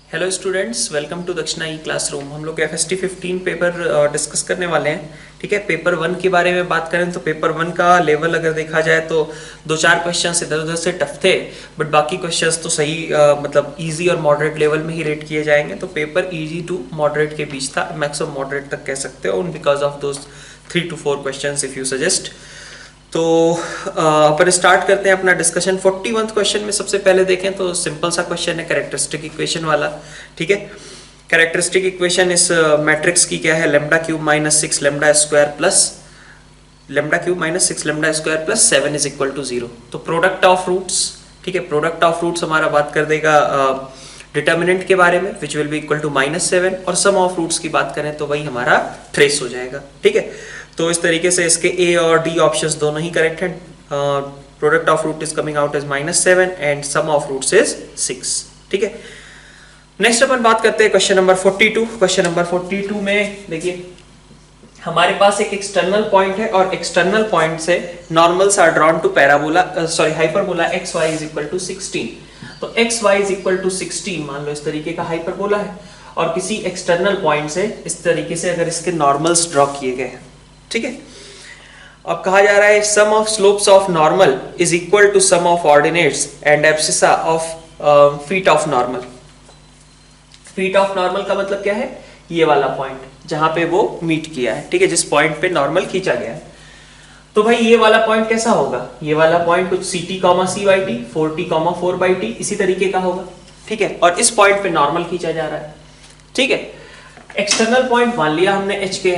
Hello students, welcome to दक्षिणा ई classroom. हम लोग FST 15 पेपर डिस्कस करने वाले हैं। ठीक है, पेपर 1 के बारे में बात करें तो पेपर 1 का लेवल अगर देखा जाए तो 2-4 क्वेश्चंस इधर उधर से टफ थे, बट बाकी क्वेश्चंस तो सही मतलब इजी और मॉडरेट लेवल में ही रेट किए जाएंगे। तो पेपर इजी टू मॉडरेट के बीच था, मैक्सिमम मॉडरेट तक कह सकते हो, because of those 3 to 4 questions if you suggest. तो अपन स्टार्ट करते हैं अपना डिस्कशन। 41th क्वेश्चन में सबसे पहले देखें तो सिंपल सा क्वेश्चन है, कैरेक्टरिस्टिक इक्वेशन वाला। ठीक है, कैरेक्टरिस्टिक इक्वेशन इस मैट्रिक्स की क्या है, lambda cube minus 6 lambda square plus lambda cube minus 6 lambda square plus 7 is equal to 0। तो प्रोडक्ट ऑफ रूट्स, ठीक है, प्रोडक्ट ऑफ रूट्स हमारा बात कर देगा डिटर्मिनेंट के बारे में, which will be equal to -7, और सम ऑफ रूट्स की बात करें तो वही हमारा ट्रेस हो जाएगा। ठीक है, तो इस तरीके से इसके ए और डी ऑप्शंस दोनों ही करेक्ट हैं। Product of root is coming out as -7 and sum of roots is 6। ठीक है, नेक्स्ट अपन बात करते हैं क्वेश्चन नंबर 42। क्वेश्चन नंबर 42 में देखिए हमारे पास एक एक्सटर्नल पॉइंट है और एक्सटर्नल पॉइंट से normals are drawn to parabola hyperbola xy is equal to 16। तो xy इज इक्वल टू 16 मान लो इस तरीके का हाइपरबोला है, और किसी एक्सटर्नल पॉइंट से इस तरीके से अगर इसके नॉर्मल्स ड्रॉ किए गए हैं। ठीक है, अब कहा जा रहा है sum of slopes of normal is equal to sum of ordinates and abscissa of feet of normal. Feet of normal का मतलब क्या है, ये वाला पॉइंट जहां पे वो मीट किया है। ठीक है, जिस पॉइंट पे नॉर्मल खींचा गया है। तो भाई ये वाला पॉइंट कैसा होगा, ये वाला पॉइंट कुछ ct, c/t 4t, 4/t इसी तरीके का होगा। ठीक है, और इस पॉइंट पे नॉर्मल खींचा जा रहा है। ठीक है, एक्सटर्नल पॉइंट मान लिया हमने h के,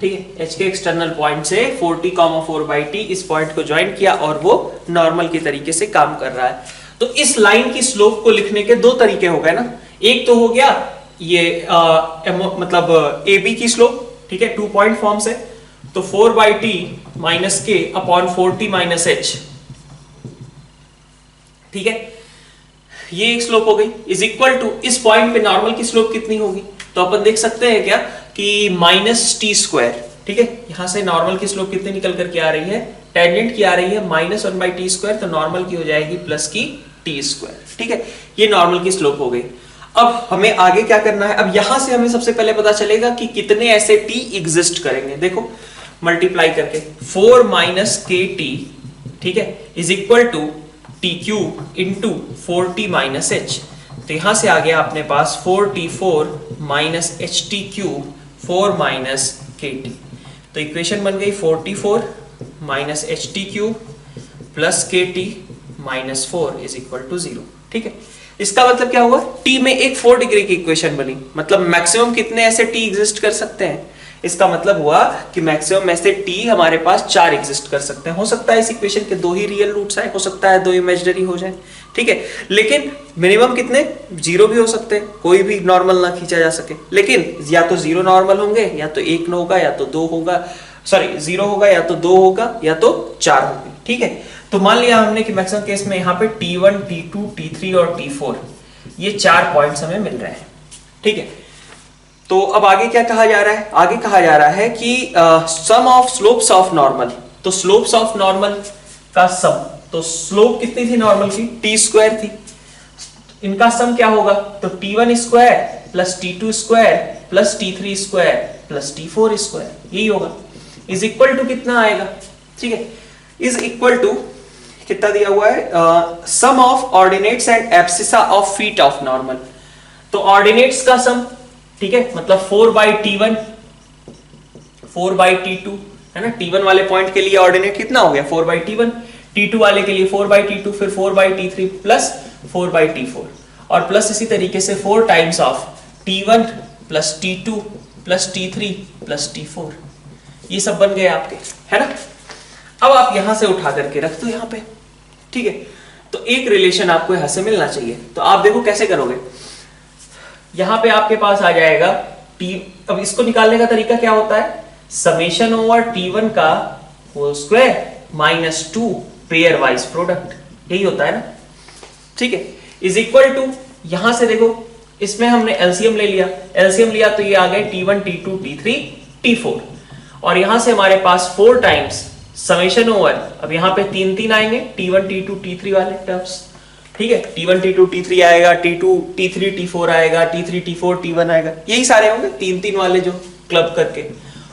ठीक है, h के एक्सटर्नल पॉइंट से 4t, 4/t इस पॉइंट को ज्वाइन किया और वो नॉर्मल के तरीके से काम कर रहा है। तो इस लाइन की स्लोप को लिखने के दो तरीके हो गए ना। एक तो हो गया ये मतलब AB की स्लोप, ठीक है, 2 पॉइंट फॉर्म से, तो 4/t माइनस के अपॉन 4t माइनस h। ठीक है, ये एक स्लोप हो गई, इज इक्वल टू इस पॉइंट पे नॉर्मल की स्लोप कितनी होगी, तो अपन देख सकते हैं क्या कि -t²। ठीक है, यहां से नॉर्मल की स्लोप कितनी निकल करके आ रही है, टेंजेंट की आ रही है -1/t², तो नॉर्मल की हो जाएगी प्लस की t²। ठीक है, ये नॉर्मल की स्लोप हो गई। अब हमें आगे क्या करना है, अब यहां से हमें सबसे पहले पता चलेगा कि कितने ऐसे t एग्जिस्ट करेंगे। देखो मल्टीप्लाई करके 4 - kt, ठीक है, is equal to t³ into 4t minus h। तो यहां से आ गया अपने पास 4t4 minus ht³ 4 minus kt। तो इक्वेशन बन गई 4t4 minus ht³ plus kt minus 4 is equal to 0। ठीक है, इसका मतलब क्या हुआ, t में एक 4 डिग्री की इक्वेशन बनी, मतलब मैक्सिमम कितने ऐसे t एग्जिस्ट कर सकते हैं। इसका मतलब हुआ कि मैक्सिमम ऐसे t हमारे पास 4 एग्जिस्ट कर सकते हैं। हो सकता है इस इक्वेशन के 2 ही रियल रूट्स आए, हो सकता है 2 इमेजिनरी हो जाए। ठीक है, लेकिन मिनिमम कितने, 0 भी हो सकते हैं, कोई भी नॉर्मल ना खींचा जा सके। लेकिन या तो 0 नॉर्मल होंगे, या तो 1 होगा, या तो 2 होगा, सॉरी 0 होगा, या तो 2 होगा, या तो 4 होंगे। ठीक है, तो मान लिया हमने कि मैक्सिमम केस में यहाँ पे t1, t2, t3 और t4 ये 4 पॉइंट्स हमें मिल रहे हैं। ठीक है, तो अब आगे क्या कहा जा रहा है, आगे कहा जा रहा है कि सम ऑफ स्लोप्स ऑफ नॉर्मल। तो स्लोप्स ऑफ नॉर्मल का सम, तो स्लोप कितनी थी नॉर्मल की, t² थी, इनका सम क्या होगा, तो t1² plus t2² plus t3² plus t4², यही होगा, इज इक्वल टू कितना आएगा। ठीक है, इज इक्वल टू कितना दिया हुआ है, sum of ordinates and abscissa of feet of normal. तो ऑर्डिनेट्स का सम, ठीक है, मतलब 4/t1 4/t2 है ना, t1 वाले पॉइंट के लिए ऑर्डिनेट कितना हो गया 4/t1, t2 वाले के लिए 4/t2, फिर 4/t3 प्लस 4/t4, और प्लस इसी तरीके से 4 times of t1 plus t2 plus t3 plus t4। ये सब बन गए आपके, है ना। अब आप यहां से उठा करके रख दो यहां पे। ठीक है, तो एक रिलेशन आपको यहां से मिलना चाहिए। तो आप देखो कैसे करोगे, यहां पे आपके पास आ जाएगा t। अब इसको निकालने का तरीका क्या होता है, समेशन ओवर t1 का whole square minus 2 pairwise product, यही होता है ना। ठीक है, इज इक्वल टू, यहां से देखो इसमें हमने एलसीएम ले लिया, एलसीएम लिया तो ये आ गए t1, t2, t3, t4, और यहां से हमारे पास 4 टाइम्स समेशन ओवर, अब यहां पे 3 आएंगे t1, t2, t3 वाले टर्म्स, ठीक है, T1 T2 T3 आएगा, T2 T3 T4 आएगा, T3 T4 T1 आएगा, यही सारे होंगे तीन तीन वाले जो क्लब करके,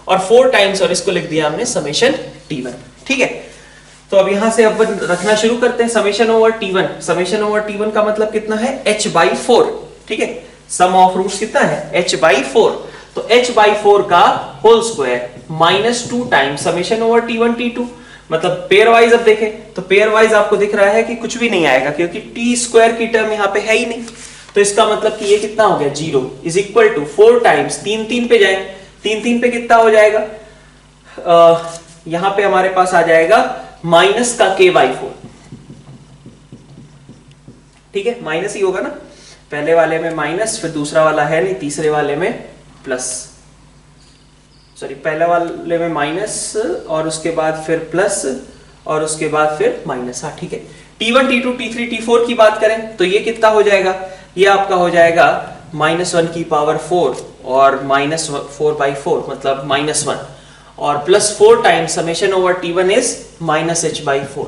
और 4 टाइम्स, और इसको लिख दिया हमने समेशन T1। ठीक है, तो अब यहां से अपन रखना शुरू करते हैं summation over T1। Summation over T1 का मतलब कितना है, h/4। ठीक है, सम ऑफ रूट्स कितना है, h/4, तो h/4 का whole square minus 2 times summation over T1 T2। मतलब पेयर वाइज अब देखें तो पेयर वाइज आपको दिख रहा है कि कुछ भी नहीं आएगा, क्योंकि टी स्क्वायर की टर्म यहाँ पे है ही नहीं, तो इसका मतलब कि ये कितना हो गया, 0 इज इक्वल टू 4 टाइम्स 3 3 पे जाए, 3 3 पे कितना हो जाएगा, यहां पे हमारे पास आ जाएगा माइनस का k/4। ठीक है, माइनस ही होगा ना, पहले वाले में माइनस, फिर दूसरा वाला है नहीं, तीसरे वाले में प्लस, सॉरी पहले वाले में माइनस और उसके बाद फिर प्लस और उसके बाद फिर माइनस। हाँ ठीक है, T1 T2 T3 T4 की बात करें तो ये कितना हो जाएगा, ये आपका हो जाएगा -1 की पावर 4 और -4/4 मतलब -1 और plus 4 times summation over T1 is -h/4।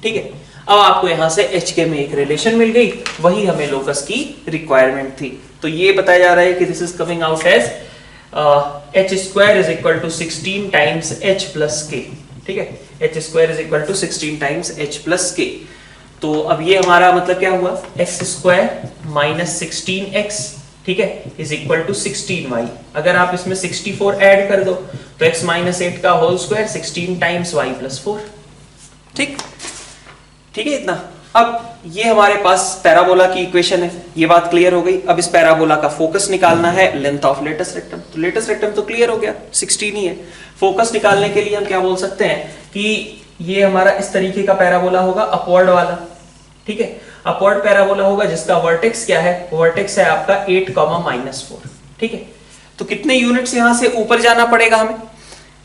ठीक है, अब आपको यहां से h के में एक रिलेशन मिल गई, वही हमें लोकस की रिक्वायरमेंट थी। तो ये बताया जा रहा है कि this is coming out as h² is equal to 16 times h plus k। ठीक है, h² is equal to 16 times h plus k। तो अब ये हमारा मतलब क्या हुआ, x² माइनस 16x, ठीक है, इज इक्वल टू 16y। अगर आप इसमें 64 ऐड कर दो तो x माइनस 8 का whole square 16 times y plus 4। ठीक ठीक है, इतना। अब ये हमारे पास पैराबोला की इक्वेशन है, ये बात क्लियर हो गई। अब इस पैराबोला का फोकस निकालना है, लेंथ ऑफ लेटस रेक्टम। तो लेटस रेक्टम तो क्लियर हो गया, 16 ही है। फोकस निकालने के लिए हम क्या बोल सकते हैं कि ये हमारा इस तरीके का पैराबोला होगा, अपवर्ड वाला। ठीक है, अपवर्ड पैराबोला होगा जिसका वर्टेक्स क्या है, वर्टेक्स है आपका 8, -4। ठीक है, तो कितने यूनिट्स यहां से ऊपर जाना पड़ेगा हमें,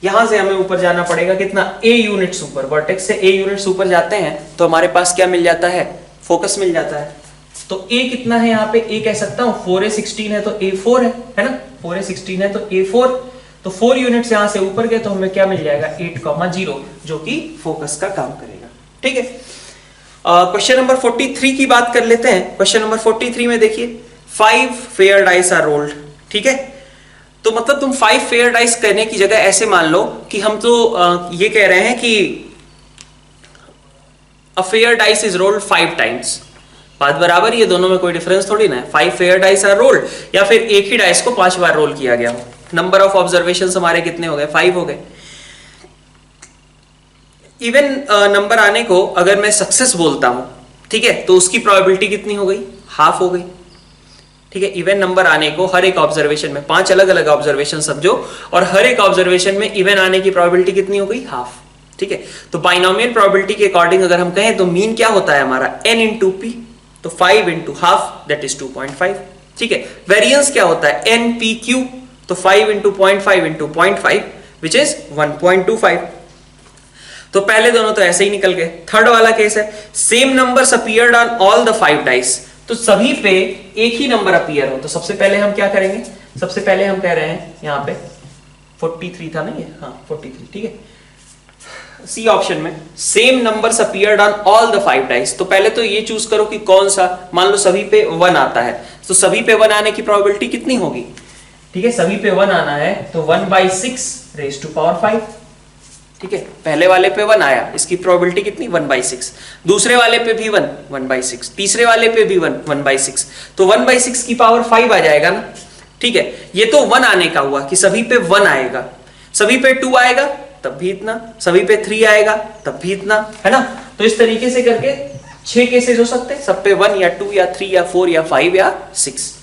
यहां से हमें ऊपर जाना पड़ेगा कितना, a यूनिट्स ऊपर, वर्टेक्स से a यूनिट्स ऊपर जाते हैं तो हमारे पास क्या मिल जाता है, फोकस मिल जाता है। तो a कितना है यहाँ पे, a कह सकता हूं 4a16 है तो a4 है ना, 4a16 है तो a4, तो 4 यूनिट्स यहां से ऊपर गए तो हमें क्या मिल जाएगा 8,0 जो कि फोकस का काम करेगा। ठीक है, क्वेश्चन नंबर 43 की बात कर लेते हैं। क्वेश्चन नंबर 43 में देखिए 5 फेयर डाइस आर रोल्ड। ठीक है, तो मतलब तुम 5 फेयर डाइस करने की जगह ऐसे मान लो कि हम तो ये कह रहे हैं कि a fair dice is rolled 5 times. बात बराबर, ये दोनों में कोई डिफरेंस थोड़ी ना है। 5 फेयर डाइस आर रोल्ड या फिर एक ही डाइस को 5 बार रोल किया गया हो। नंबर ऑफ ऑब्जर्वेशंस हमारे कितने हो गए, 5 हो गए। इवन नंबर आने को अगर मैं सक्सेस बोलता हूं, ठीक है, तो उसकी प्रोबेबिलिटी कितनी हो गई, हाफ हो गई। ठीक है, इवन नंबर आने को हर एक ऑब्जर्वेशन में, 5 अलग अलग ऑब्जर्वेशन समझो, और हर एक ऑब्जर्वेशन में इवन आने की प्रोबेबिलिटी कितनी हो गई, हाफ। ठीक है, तो बाइनोमियल प्रोबेबिलिटी के अकॉर्डिंग अगर हम कहें तो मीन क्या होता है हमारा, n इंटू पी, तो 5 इंटू हाफ दैट इज 2.5। ठीक है, वेरिएंस क्या होता है, n p q, तो 5 इंटू 0.5 इंटू 0.5 विच इज 1.25। तो पहले दोनों तो ऐसे ही निकल गए। थर्ड वाला केस है, same numbers appeared on all the 5 dice, तो सभी पे एक ही नंबर अपीयर हो। तो सबसे पहले हम क्या करेंगे, सबसे पहले हम कह रहे हैं यहां पे 43 था नहीं है, हाँ 43। ठीक है, सी ऑप्शन में same numbers appeared on all the 5 dice, तो पहले तो ये चूज करो कि कौन सा, मान लो सभी पे 1 आता है, तो सभी पे 1 आने की प्रोबेबिलिटी कितनी होगी। ठीक है, सभी पे 1 आना है तो 1/6 रेज़ टू पावर 5। ठीक है, पहले वाले पे 1 आया, इसकी प्रोबेबिलिटी कितनी, 1/6। दूसरे वाले पे भी 1/6, तीसरे वाले पे भी 1/6, तो 1/6 की पावर 5 आ जाएगा ना। ठीक है, ये तो 1 आने का हुआ कि सभी पे 1 आएगा, सभी पे 2 आएगा तब भी इतना, सभी पे 3 आएगा तब भी इतना, है ना। तो इस तरीके से करके 6 केसेस हो सकते हैं, सब पे 1 या 2 या 3 या 4 या 5 या 6।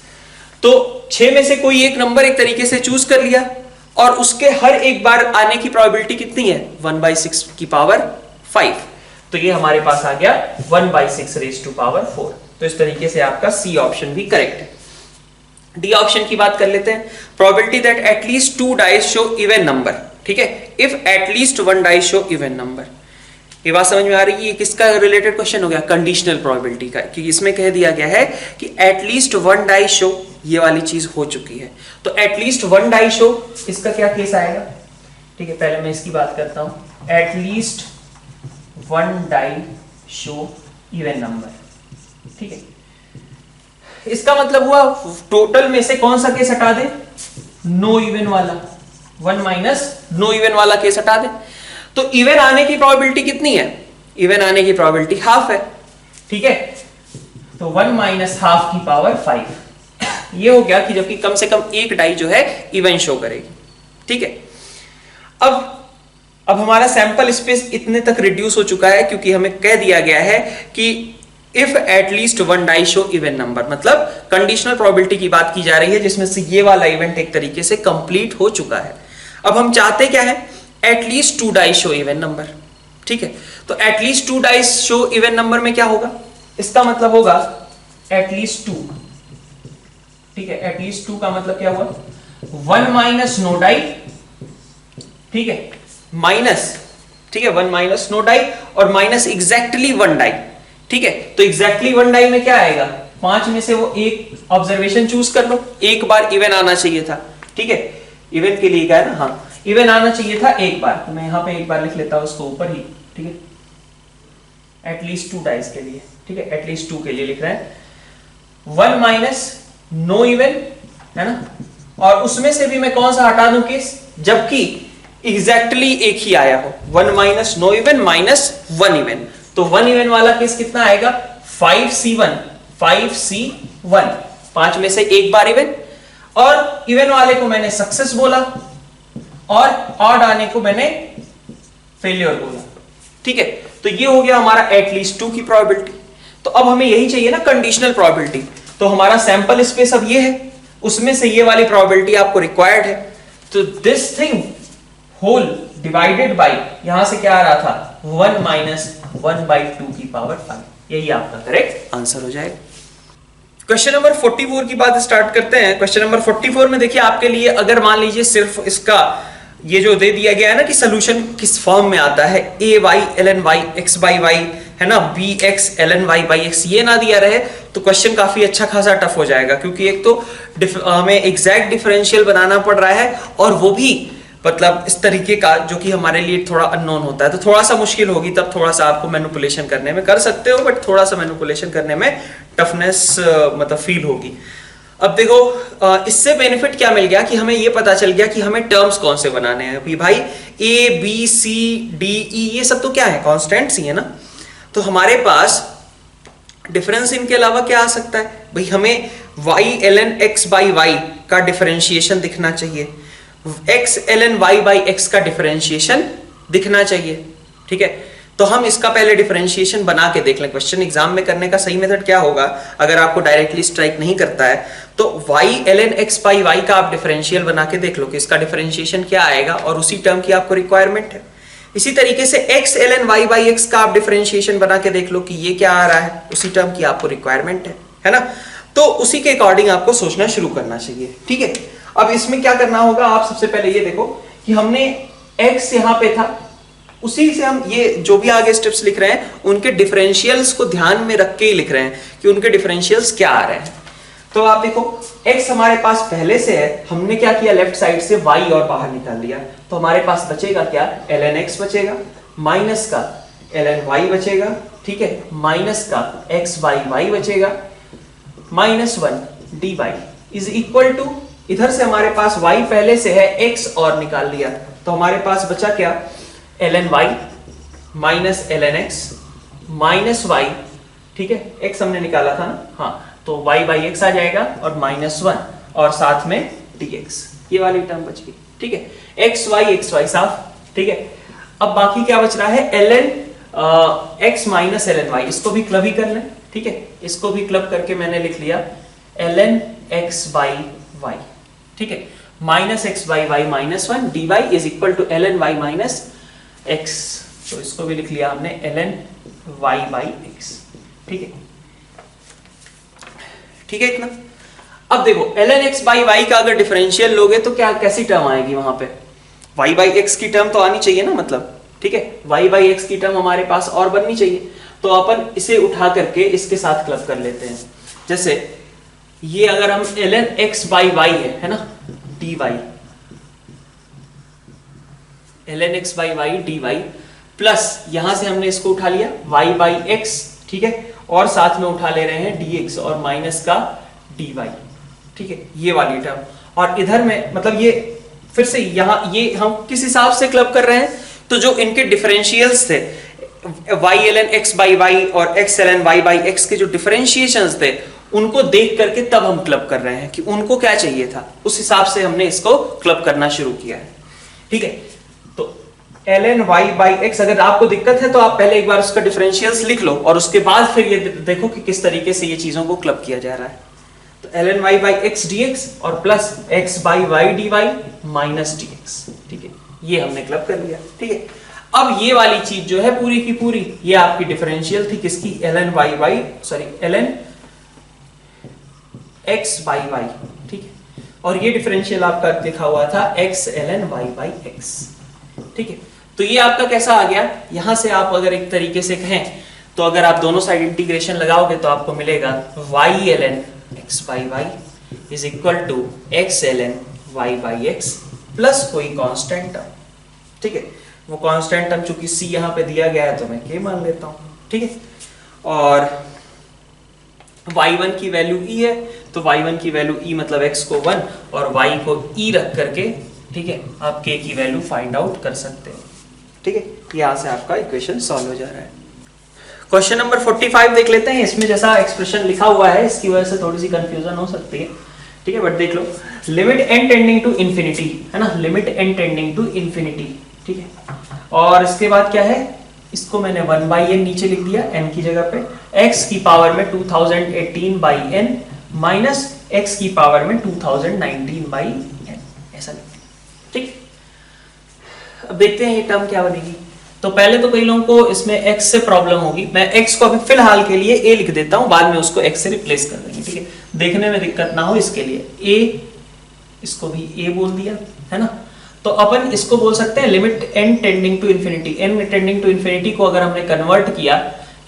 तो 6 में से कोई एक नंबर एक तरीके से चूज कर लिया और उसके हर एक बार आने की प्रोबेबिलिटी कितनी है, 1/6 की पावर 5। तो ये हमारे पास आ गया 1/6 रेज़ टू पावर 4। तो इस तरीके से आपका सी ऑप्शन भी करेक्ट है। डी ऑप्शन की बात कर लेते हैं, probability that at least 2 dice show even number. ठीक है, if at least 1 dice show even number. ये बात समझ में आ रही है, ये किसका रिलेटेड क्वेश्चन हो गया, कंडीशनल प्रोबेबिलिटी का, क्योंकि इसमें कह दिया गया है कि एटलीस्ट 1 डाइस शो, ये वाली चीज हो चुकी है। तो एटलीस्ट 1 डाइस शो, इसका क्या केस आएगा। ठीक है, पहले मैं इसकी बात करता हूं, at least 1 dice show even number. ठीक है, इसका मतलब हुआ टोटल में से कौन सा केस हटा दे, नो इवन वाला, 1 माइनस नो इवन वाला केस हटा दे। तो इवन आने की प्रोबेबिलिटी कितनी है, इवन आने की प्रोबेबिलिटी हाफ है, ठीक है, तो 1 माइनस हाफ की पावर 5 ये हो गया कि जबकि कम से कम एक डाई जो है इवन शो करेगी, ठीक है। अब हमारा सैंपल स्पेस इतने तक रिड्यूस हो चुका है क्योंकि हमें कह दिया गया है कि if at least one die show even number, मतलब कंडीशनल प्रोबेबिलिटी की बात की जा रही है जिसमें से ये वाला इवेंट एक तरीके से कंप्लीट हो चुका है। अब हम चाहते क्या है, at least 2 die show even number, ठीक है। तो at least 2 die show even number में क्या होगा, इसका मतलब होगा एटलीस्ट 2, ठीक है, एटलीस्ट 2 का मतलब क्या हुआ, 1 माइनस नो डाई, ठीक है, माइनस, ठीक है, 1 माइनस नो डाई और माइनस एग्जैक्टली 1 डाई, ठीक है। तो एग्जैक्टली 1 डाई में क्या आएगा, 5 में से वो एक ऑब्जर्वेशन चूज कर लो, एक बार इवन आना चाहिए था, ठीक है, इवन के लिए क्या है ना, हाँ इवन आना चाहिए था एक बार, तो मैं यहां पे एक बार लिख लेता हूं उसको ऊपर ही, ठीक है, एटलीस्ट 2 डाइस के लिए, ठीक है, एटलीस्ट 2 के लिए लिख रहे हैं 1 माइनस नो इवन, है ना, और उसमें से भी मैं कौन सा हटा दूं केस, जबकि एग्जैक्टली एक ही आया हो, 1 minus no even minus 1 even, तो 1 इवन वाला केस कितना आएगा, 5C1, 5C1, 5 में से एक बार इवन, और इवन वाले को मैंने सक्सेस बोला और ऑड आने को मैंने फेलियर बोला, ठीक है। तो ये हो गया हमारा एटलीस्ट 2 की प्रोबेबिलिटी। तो अब हमें यही चाहिए ना कंडीशनल प्रोबेबिलिटी, तो हमारा सैंपल स्पेस अब ये है, उसमें से ये वाली प्रोबेबिलिटी आपको रिक्वायर्ड है। तो this thing whole divided by, यहां से क्या आ रहा था, 1 माइनस 1/2 की पावर 5, यही आपका करेक्ट आंसर हो जाएगा। क्वेश्चन नंबर 44 की बात स्टार्ट करते हैं। क्वेश्चन नंबर 44 में देखिए आपके लिए, अगर मान लीजिए सिर्फ इसका ये जो दे दिया गया है ना कि सोल्यूशन किस फॉर्म में आता है, ay ln y x by y, है ना, bx ln y by x, ये ना दिया रहे तो क्वेश्चन काफी अच्छा खासा टफ हो जाएगा, क्योंकि एक तो हमें एग्जैक्ट डिफरेंशियल बनाना पड़ रहा है और वो भी मतलब इस तरीके का जो कि हमारे लिए थोड़ा अननोन होता है, तो थोड़ा सा मुश्किल होगी। तब थोड़ा सा आपको मैनिपुलेशन करने में, कर सकते हो बट थोड़ा सा मैनिपुलेशन करने में टफनेस मतलब फील होगी। अब देखो इससे बेनिफिट क्या मिल गया कि हमें ये पता चल गया कि हमें टर्म्स कौन से बनाने हैं। अभी भाई A B C D E ये सब तो क्या है, कॉन्स्टेंट्स ही है ना। तो हमारे पास डिफरेंस इनके अलावा क्या आ सकता है भाई, हमें y ln x by y का डिफरेंशिएशन दिखना चाहिए, x ln y by x का डिफरेंशिएशन दिखना चाहिए, ठीक है। तो हम इसका पहले डिफरेंशिएशन बना के देख लें। क्वेश्चन एग्जाम में करने का सही मेथड क्या होगा, अगर आपको डायरेक्टली स्ट्राइक नहीं करता है तो y ln x by y का आप डिफरेंशियल बना के देख लो कि इसका डिफरेंशिएशन क्या आएगा, और उसी टर्म की आपको रिक्वायरमेंट है। इसी तरीके से x ln y by x का आप डिफरेंशिएशन बना के देख लो कि ये क्या आ रहा है, उसी टर्म की आपको रिक्वायरमेंट है ना। तो उसी के अकॉर्डिंग आपको सोचना शुरू करना चाहिए, ठीक है। अब इसमें क्या करना होगा, आप सबसे पहले ये देखो कि हमने x यहां पे था, उसी से हम ये जो भी आगे स्टेप्स लिख रहे हैं उनके डिफरेंशियल्स को ध्यान में रख के ही लिख रहे हैं कि उनके डिफरेंशियल्स क्या आ रहे हैं। तो आप देखो x हमारे पास पहले से है, हमने क्या किया, लेफ्ट साइड से y और बाहर निकाल लिया, तो हमारे पास बचेगा क्या, ln x बचेगा, माइनस का ln y बचेगा, ठीक है, माइनस का x by y बचेगा, -1 dy इज इक्वल टू, इधर से हमारे पास y पहले से है, x और निकाल लिया, तो हमारे पास बचा क्या, ln y minus ln x minus y, ठीक है, x हमने निकाला था ना, हाँ, तो y by x आ जाएगा और -1 और साथ में dx, ये वाली टर्म बच गई, ठीक है, x y साफ, ठीक है। अब बाकी क्या बच रहा है, ln x minus ln y, इसको भी क्लब ही कर लें, ठीक है, इसको भी क्लब करके मैंने लिख लिया ln x by y, ठीक है, minus x by y -1 dy is equal to ln y minus x, तो इसको भी लिख लिया हमने ln y by x, ठीक है, ठीक है इतना। अब देखो ln x by y का अगर डिफरेंशियल लोगे तो क्या कैसी टर्म आएगी वहां पे, y by x की टर्म तो आनी चाहिए ना, मतलब, ठीक है, y by x की टर्म हमारे पास और बननी चाहिए, तो अपन इसे उठा करके इसके साथ क्लब कर लेते हैं। जैसे ये अगर हम ln x by y है ना, dy, ln x by y dy plus यहां से हमने इसको उठा लिया y by x, ठीक है, और साथ में उठा ले रहे हैं dx और माइनस का dy, ठीक है, ये वाली टर्म। और इधर में मतलब ये फिर से यहाँ ये हम किस हिसाब से क्लब कर रहे हैं, तो जो इनके डिफरेंशियल्स थे y ln x by y और x ln y by x के जो डिफरेंशिएशंस थे उनको देख करके तब हम क्लब कर रहे हैं कि उनको क्या चाहिए था, उस हिसाब से हमने इसको क्लब करना शुरू किया है, ठीक है। तो ln y by x, अगर आपको दिक्कत है तो आप पहले एक बार उसका डिफरेंशियल्स लिख लो और उसके बाद फिर ये देखो कि किस तरीके से ये चीजों को क्लब किया जा रहा है। तो ln y by x dx और plus x by y dy minus dx, ठीक है, ये हमने क्लब कर लिया, ठीक है। अब ये वाली चीज जो है पूरी की पूरी ये आपकी डिफरेंशियल थी किसकी, ln x by y, ठीक है, और ये डिफरेंशियल आपका लिखा हुआ था x ln y by x, ठीक है। तो ये आपका कैसा आ गया, यहां से आप अगर एक तरीके से कहें तो अगर आप दोनों साइड इंटीग्रेशन लगाओगे तो आपको मिलेगा y ln x by y is equal to x ln y by x plus कोई कांस्टेंट टर्म, ठीक है। वो कांस्टेंट टर्म चूंकि c यहां पे दिया गया है तो मैं k मान लेता हूं, ठीक है। और y1 की वैल्यू e है तो y1 की वैल्यू e मतलब x को 1 और y को e रख करके, ठीक है, आप k की वैल्यू फाइंड आउट कर सकते हैं, ठीक है। यहां से आपका इक्वेशन सॉल्व हो जा रहा है। क्वेश्चन नंबर 45 देख लेते हैं। इसमें जैसा एक्सप्रेशन लिखा हुआ है इसकी वजह से थोड़ी सी कंफ्यूजन हो सकती है, ठीक है, बट देख लो, limit n tending to infinity, है ना, limit n tending to infinity, ठीक है। और इसके बाद क्या है, इसको मैंने 1/n नीचे लिख दिया n की जगह पे, x की पावर में 2018/n माइनस x की पावर में 2019/n, ऐसा लिख दिया, ठीक। अब देखते हैं ये टर्म क्या बनेगी। तो पहले तो कई लोगों को इसमें x से प्रॉब्लम होगी, मैं x को अभी फिलहाल के लिए a लिख देता हूं, बाद में उसको x से रिप्लेस कर देंगे, ठीक है, देखने में दिक्कत ना हो इसके लिए a, इसको भी a बोल दिया, है ना। तो अपन इसको बोल सकते हैं limit n tending to infinity, n tending to infinity को अगर हमने कन्वर्ट किया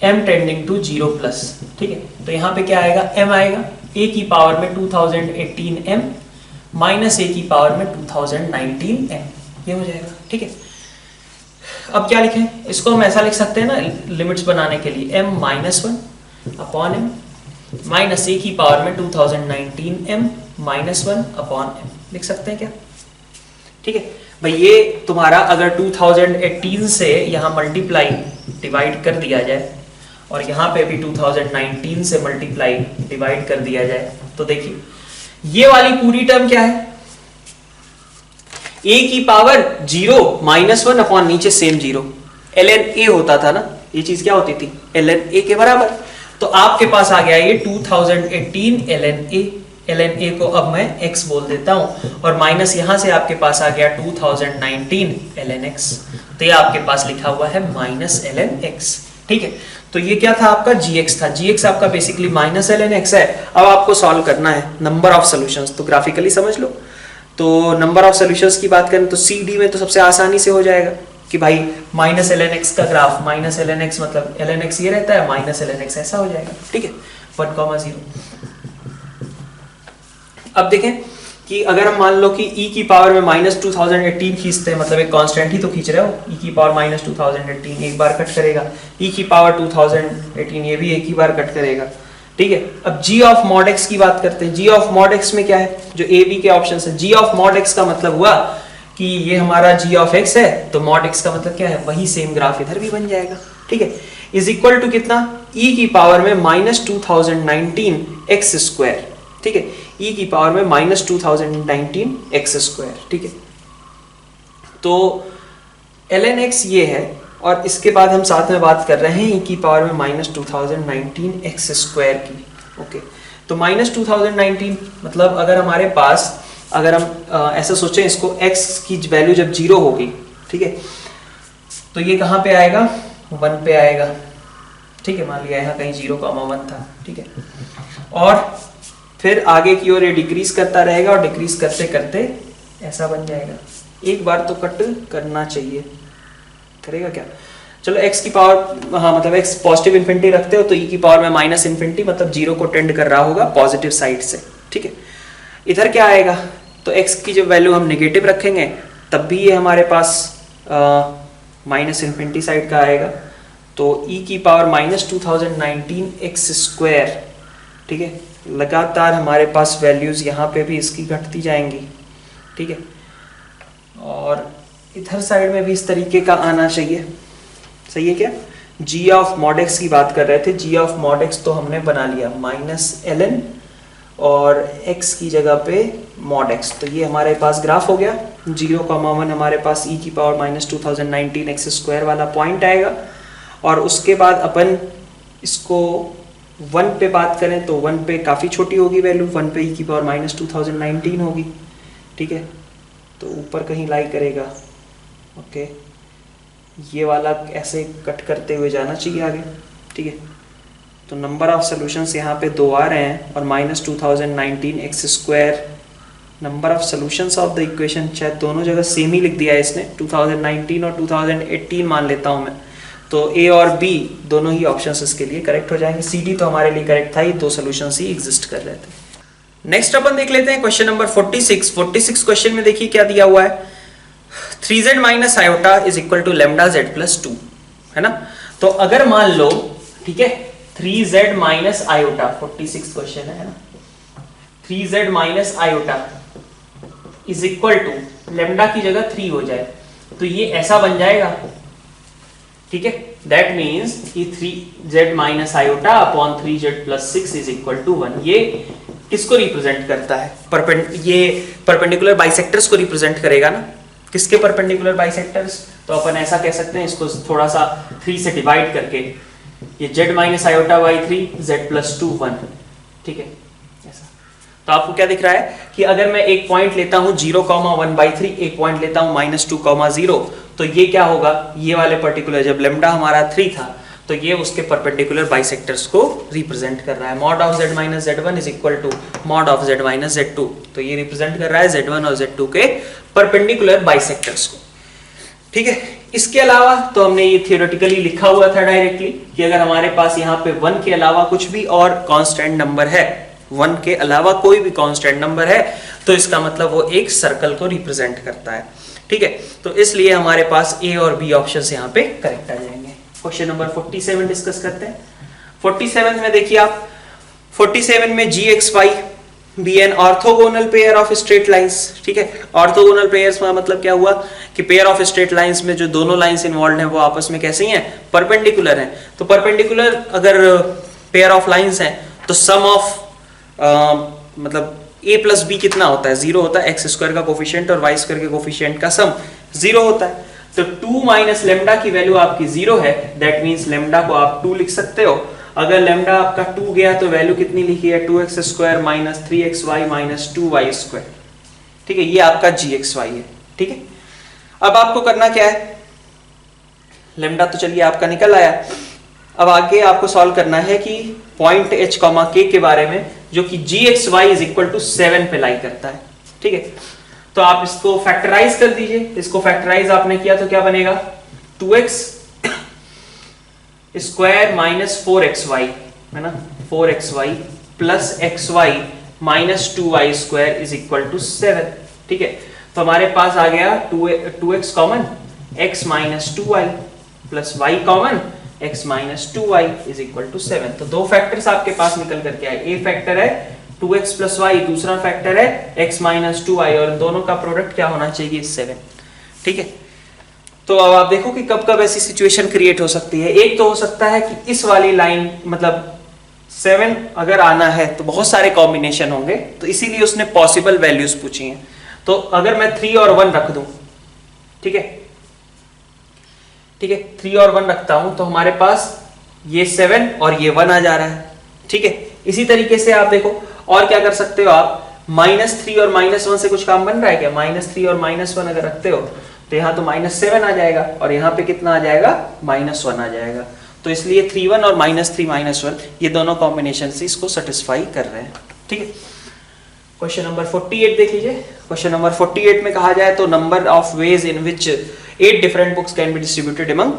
m टेंडिंग टू 0 प्लस, ठीक है, तो यहाँ पे क्या आएगा, m आएगा, a की पावर में 2018m माइनस a की पावर में 2019m, ये हो जाएगा, ठीक है। अब क्या लिखें, इसको हम ऐसा लिख सकते हैं ना लिमिट्स बनाने के लिए, m minus 1 upon m minus a की पावर में 2019m माइनस 1 अपॉन m, लिख सकते हैं क्या, ठीक है भाई। ये तुम्हारा अगर 2018 से यहाँ मल्टीप्लाई डिवाइड कर दिया जाए और यहाँ पे भी 2019 से मल्टीप्लाई डिवाइड कर दिया जाए तो देखिए ये वाली पूरी टर्म क्या है, a की पावर 0 माइनस 1 अपॉन नीचे सेम 0, ln a होता था ना, ये चीज क्या होती थी, ln a के बराबर। तो आपके पास आ गया ये 2018 ln a को अब मैं x बोल देता हूं और माइनस यहां से आपके पास आ गया 2019 ln x, तो ये आपके पास लिखा हुआ है माइनस ln x, ठीक है। तो ये क्या था आपका gx था, gx आपका बेसिकली माइनस ln x है। अब आपको सॉल्व करना है नंबर ऑफ सॉल्यूशंस, तो ग्राफिकली समझ लो। तो नंबर ऑफ सॉल्यूशंस की बात करें तो सी डी में तो सबसे आसानी से हो जाएगा कि भाई माइनस ln x का ग्राफ, माइनस ln x मतलब ln x ये रहता है, माइनस ln x ऐसा हो जाएगा, ठीक है, 1,0। अब देखें कि अगर हम मान लो कि e की पावर में माइनस 2018 खींचते हैं, मतलब एक कांस्टेंट ही तो खींच रहे हो, e की पावर माइनस 2018 एक बार कट करेगा, e की पावर 2018 ये भी एक ही बार कट करेगा, ठीक है। अब g ऑफ मॉड x की बात करते हैं। g ऑफ मॉड x में क्या है, जो a b के ऑप्शन है, g ऑफ मॉड x का मतलब हुआ कि ये हमारा g ऑफ x है, तो मॉड x का मतलब क्या है, वही सेम ग्राफ इधर भी बन जाएगा, ठीक है, इज इक्वल टू कितना, e की पावर में माइनस 2019 एक्स स्क्वायर, ठीक है, e की पावर में माइनस 2019 एक्स स्क्वायर, ठीक है। तो ln x ये है और इसके बाद हम साथ में बात कर रहे हैं e की पावर में माइनस 2019 एक्स स्क्वायर की, ओके। तो माइनस 2019 मतलब अगर हमारे पास, अगर हम ऐसा सोचें इसको, x की वैल्यू जब 0 होगी, ठीक है, तो ये कहाँ पे आएगा, 1 पे आएगा, ठीक है, मान लिया यहाँ कहीं 0,1 था, ठीक है। और फिर आगे की ओर ये डिक्रीज करता रहेगा और डिक्रीज करते करते ऐसा बन जाएगा। एक बार तो कट करना चाहिए, करेगा क्या, चलो x की पावर, हाँ मतलब x पॉजिटिव इंफिनिटी रखते हो तो e की पावर में माइनस इंफिनिटी मतलब 0 को टेंड कर रहा होगा पॉजिटिव साइड से, ठीक है। इधर क्या आएगा, तो x की जब वैल्यू हम नेगेटिव रखेंगे तब भी ये हमारे पास माइनस इंफिनिटी साइड का आएगा, तो e की पावर -2019 एक्स स्क्वायर, ठीक है। लगातार हमारे पास वैल्यूज यहाँ पे भी इसकी घटती जाएंगी, ठीक है। और इधर साइड में भी इस तरीके का आना चाहिए, सही है क्या। g ऑफ मॉड x की बात कर रहे थे, g ऑफ मॉड x तो हमने बना लिया -ln और x की जगह पे मॉड x, तो ये हमारे पास ग्राफ हो गया। 0,1 हमारे पास e की पावर -2019 एक्स स्क्वायर वाला पॉइंट आएगा। और उसके बाद अपन इसको 1 पे बात करें तो 1 पे काफ़ी छोटी होगी वैल्यू, 1 पे e की पावर -2019 होगी, ठीक है। तो ऊपर कहीं लाई करेगा, ओके। ये वाला ऐसे कट करते हुए जाना चाहिए आगे, ठीक है। तो नंबर ऑफ सॉल्यूशंस यहाँ पे 2 आ रहे हैं और -2019 x square number of solutions of the equation, शायद दोनों जगह सेम ही लिख दिया है इसने, 2019 और 2018 मान लेता हूँ मैं। तो ए और बी दोनों ही ऑप्शंस इसके लिए करेक्ट हो जाएंगे। सी डी तो हमारे लिए करेक्ट था, ये 2 सॉल्यूशंस ही एग्जिस्ट कर रहे थे। नेक्स्ट अपन देख लेते हैं क्वेश्चन नंबर 46। 46 क्वेश्चन में देखिए क्या दिया हुआ है, 3z minus iota is equal to lambda z plus 2, है ना। तो अगर मान लो, ठीक है, 3z माइनस आयोटा, 46 क्वेश्चन है ना, 3z minus iota is equal to lambda की जगह 3 हो जाए, तो ये ऐसा बन जाएगा, ठीक है। दैट मीन्स कि 3z minus iota upon 3z plus 6 is equal to 1। ये किसको रिप्रेजेंट करता है, ये परपेंडिकुलर बाइसेक्टर्स को रिप्रेजेंट करेगा ना। किसके परपेंडिकुलर बाइसेक्टर्स, तो अपन ऐसा कह सकते हैं इसको थोड़ा सा 3 से डिवाइड करके, ये z minus iota by 3 z plus 2 1, ठीक है ऐसा। तो आपको क्या दिख रहा है कि अगर मैं एक पॉइंट लेता हूं 0,1/3, एक पॉइंट लेता हूं -2,0, तो ये क्या होगा, ये वाले पर्टिकुलर जब लेम्डा हमारा 3 था तो ये उसके परपेंडिकुलर बाइसेक्टर्स को रिप्रेजेंट कर रहा है। Mod of z minus z1 is equal to mod of z minus z2, तो ये रिप्रेजेंट कर रहा है z1 और z2 के परपेंडिकुलर बाइसेक्टर्स को, ठीक है। इसके अलावा तो हमने ये थियोरेटिकली लिखा हुआ था डायरेक्टली कि अगर हमारे पास यहाँ पे 1 के अलावा कुछ भी और कांस्टेंट नंबर है, 1 के अलावा कोई भी कांस्टेंट नंबर है, तो इसका मतलब वो एक सर्कल को रिप्रेजेंट करता है, ठीक है। तो इसलिए हमारे पास ए और बी ऑप्शंस यहाँ पे करेक्ट आ जाएंगे। क्वेश्चन नंबर 47 डिस्कस करते हैं। 47 में देखिए आप, 47 में gxy be an orthogonal pair of straight lines, ठीक है। ऑर्थोगोनल पेयर्स का मतलब क्या हुआ कि पेयर ऑफ स्ट्रेट लाइंस में जो दोनों लाइंस इन्वॉल्व हैं वो आपस में कैसी हैं, परपेंडिकुलर हैं। तो परपेंडिकुलर अगर पेयर ऑफ लाइंस हैं तो सम ऑफ मतलब a प्लस बी कितना होता है, 0 होता है। एक्स स्क्वायर का कोफिशिएंट और वाई स्क्वायर के कोफिशिएंट का सम 0 होता है। तो 2 माइनस लेम्डा की वैल्यू आपकी 0 है, दैट मीन्स लेम्डा को आप 2 लिख सकते हो। अगर लेम्डा आपका 2 गया तो वैल्यू कितनी लिखी है, 2x square minus 3xy minus 2y square, ठीक है। ये आपका gxy है, ठीक है। अब आपको करना क्या है, लेम्डा तो चलिए आपका निकल आया। अब आगे आपको सॉल्व करना है कि पॉइंट h, k के बारे में, जो कि gxy इज इक्वल टू 7 पे लाई करता है, ठीक है। तो आप इसको फैक्टराइज कर दीजिए। इसको फैक्टराइज आपने किया तो क्या बनेगा, 2x स्क्वायर माइनस 4xy, है ना, 4xy plus xy minus 2y square is equal to 7, ठीक है। तो हमारे पास आ गया 2x common, x minus 2y plus y common, x minus 2y is equal to 7। तो 2 फैक्टर्स आपके पास निकल करके आए। ए फैक्टर है 2x प्लस y, दूसरा फैक्टर है x माइनस 2y, और दोनों का प्रोडक्ट क्या होना चाहिए, 7, ठीक है। तो अब आप देखो कि कब कब ऐसी सिचुएशन क्रिएट हो सकती है। एक तो हो सकता है कि इस वाली लाइन मतलब 7 अगर आना है तो बहुत सारे कॉम्बिनेशन होंगे, तो इसीलिए उसने पॉसिबल वैल्यूज पूछी हैं। तो अगर मैं 3 और 1 रख दूं, ठीक है, ठीक है, 3 और 1 रखता हूं तो हमारे पास ये 7 और ये 1 आ जा रहा है, ठीक है। इसी तरीके से आप देखो और क्या कर सकते हो आप, -3 और -1 से कुछ काम बन रहा है क्या, -3 और -1 अगर रखते हो तो यहाँ तो -7 आ जाएगा और यहाँ पे कितना आ जाएगा, -1 आ जाएगा। तो इसलिए 3 और -3 -1 ये दोनों कॉम्बिनेशन से इसको सेटिस्फाई कर रहे हैं, ठीक है। क्वेश्चन नंबर 48 देख लीजिए। क्वेश्चन नंबर 48 में कहा जाए तो number of ways in which 8 different books can be distributed among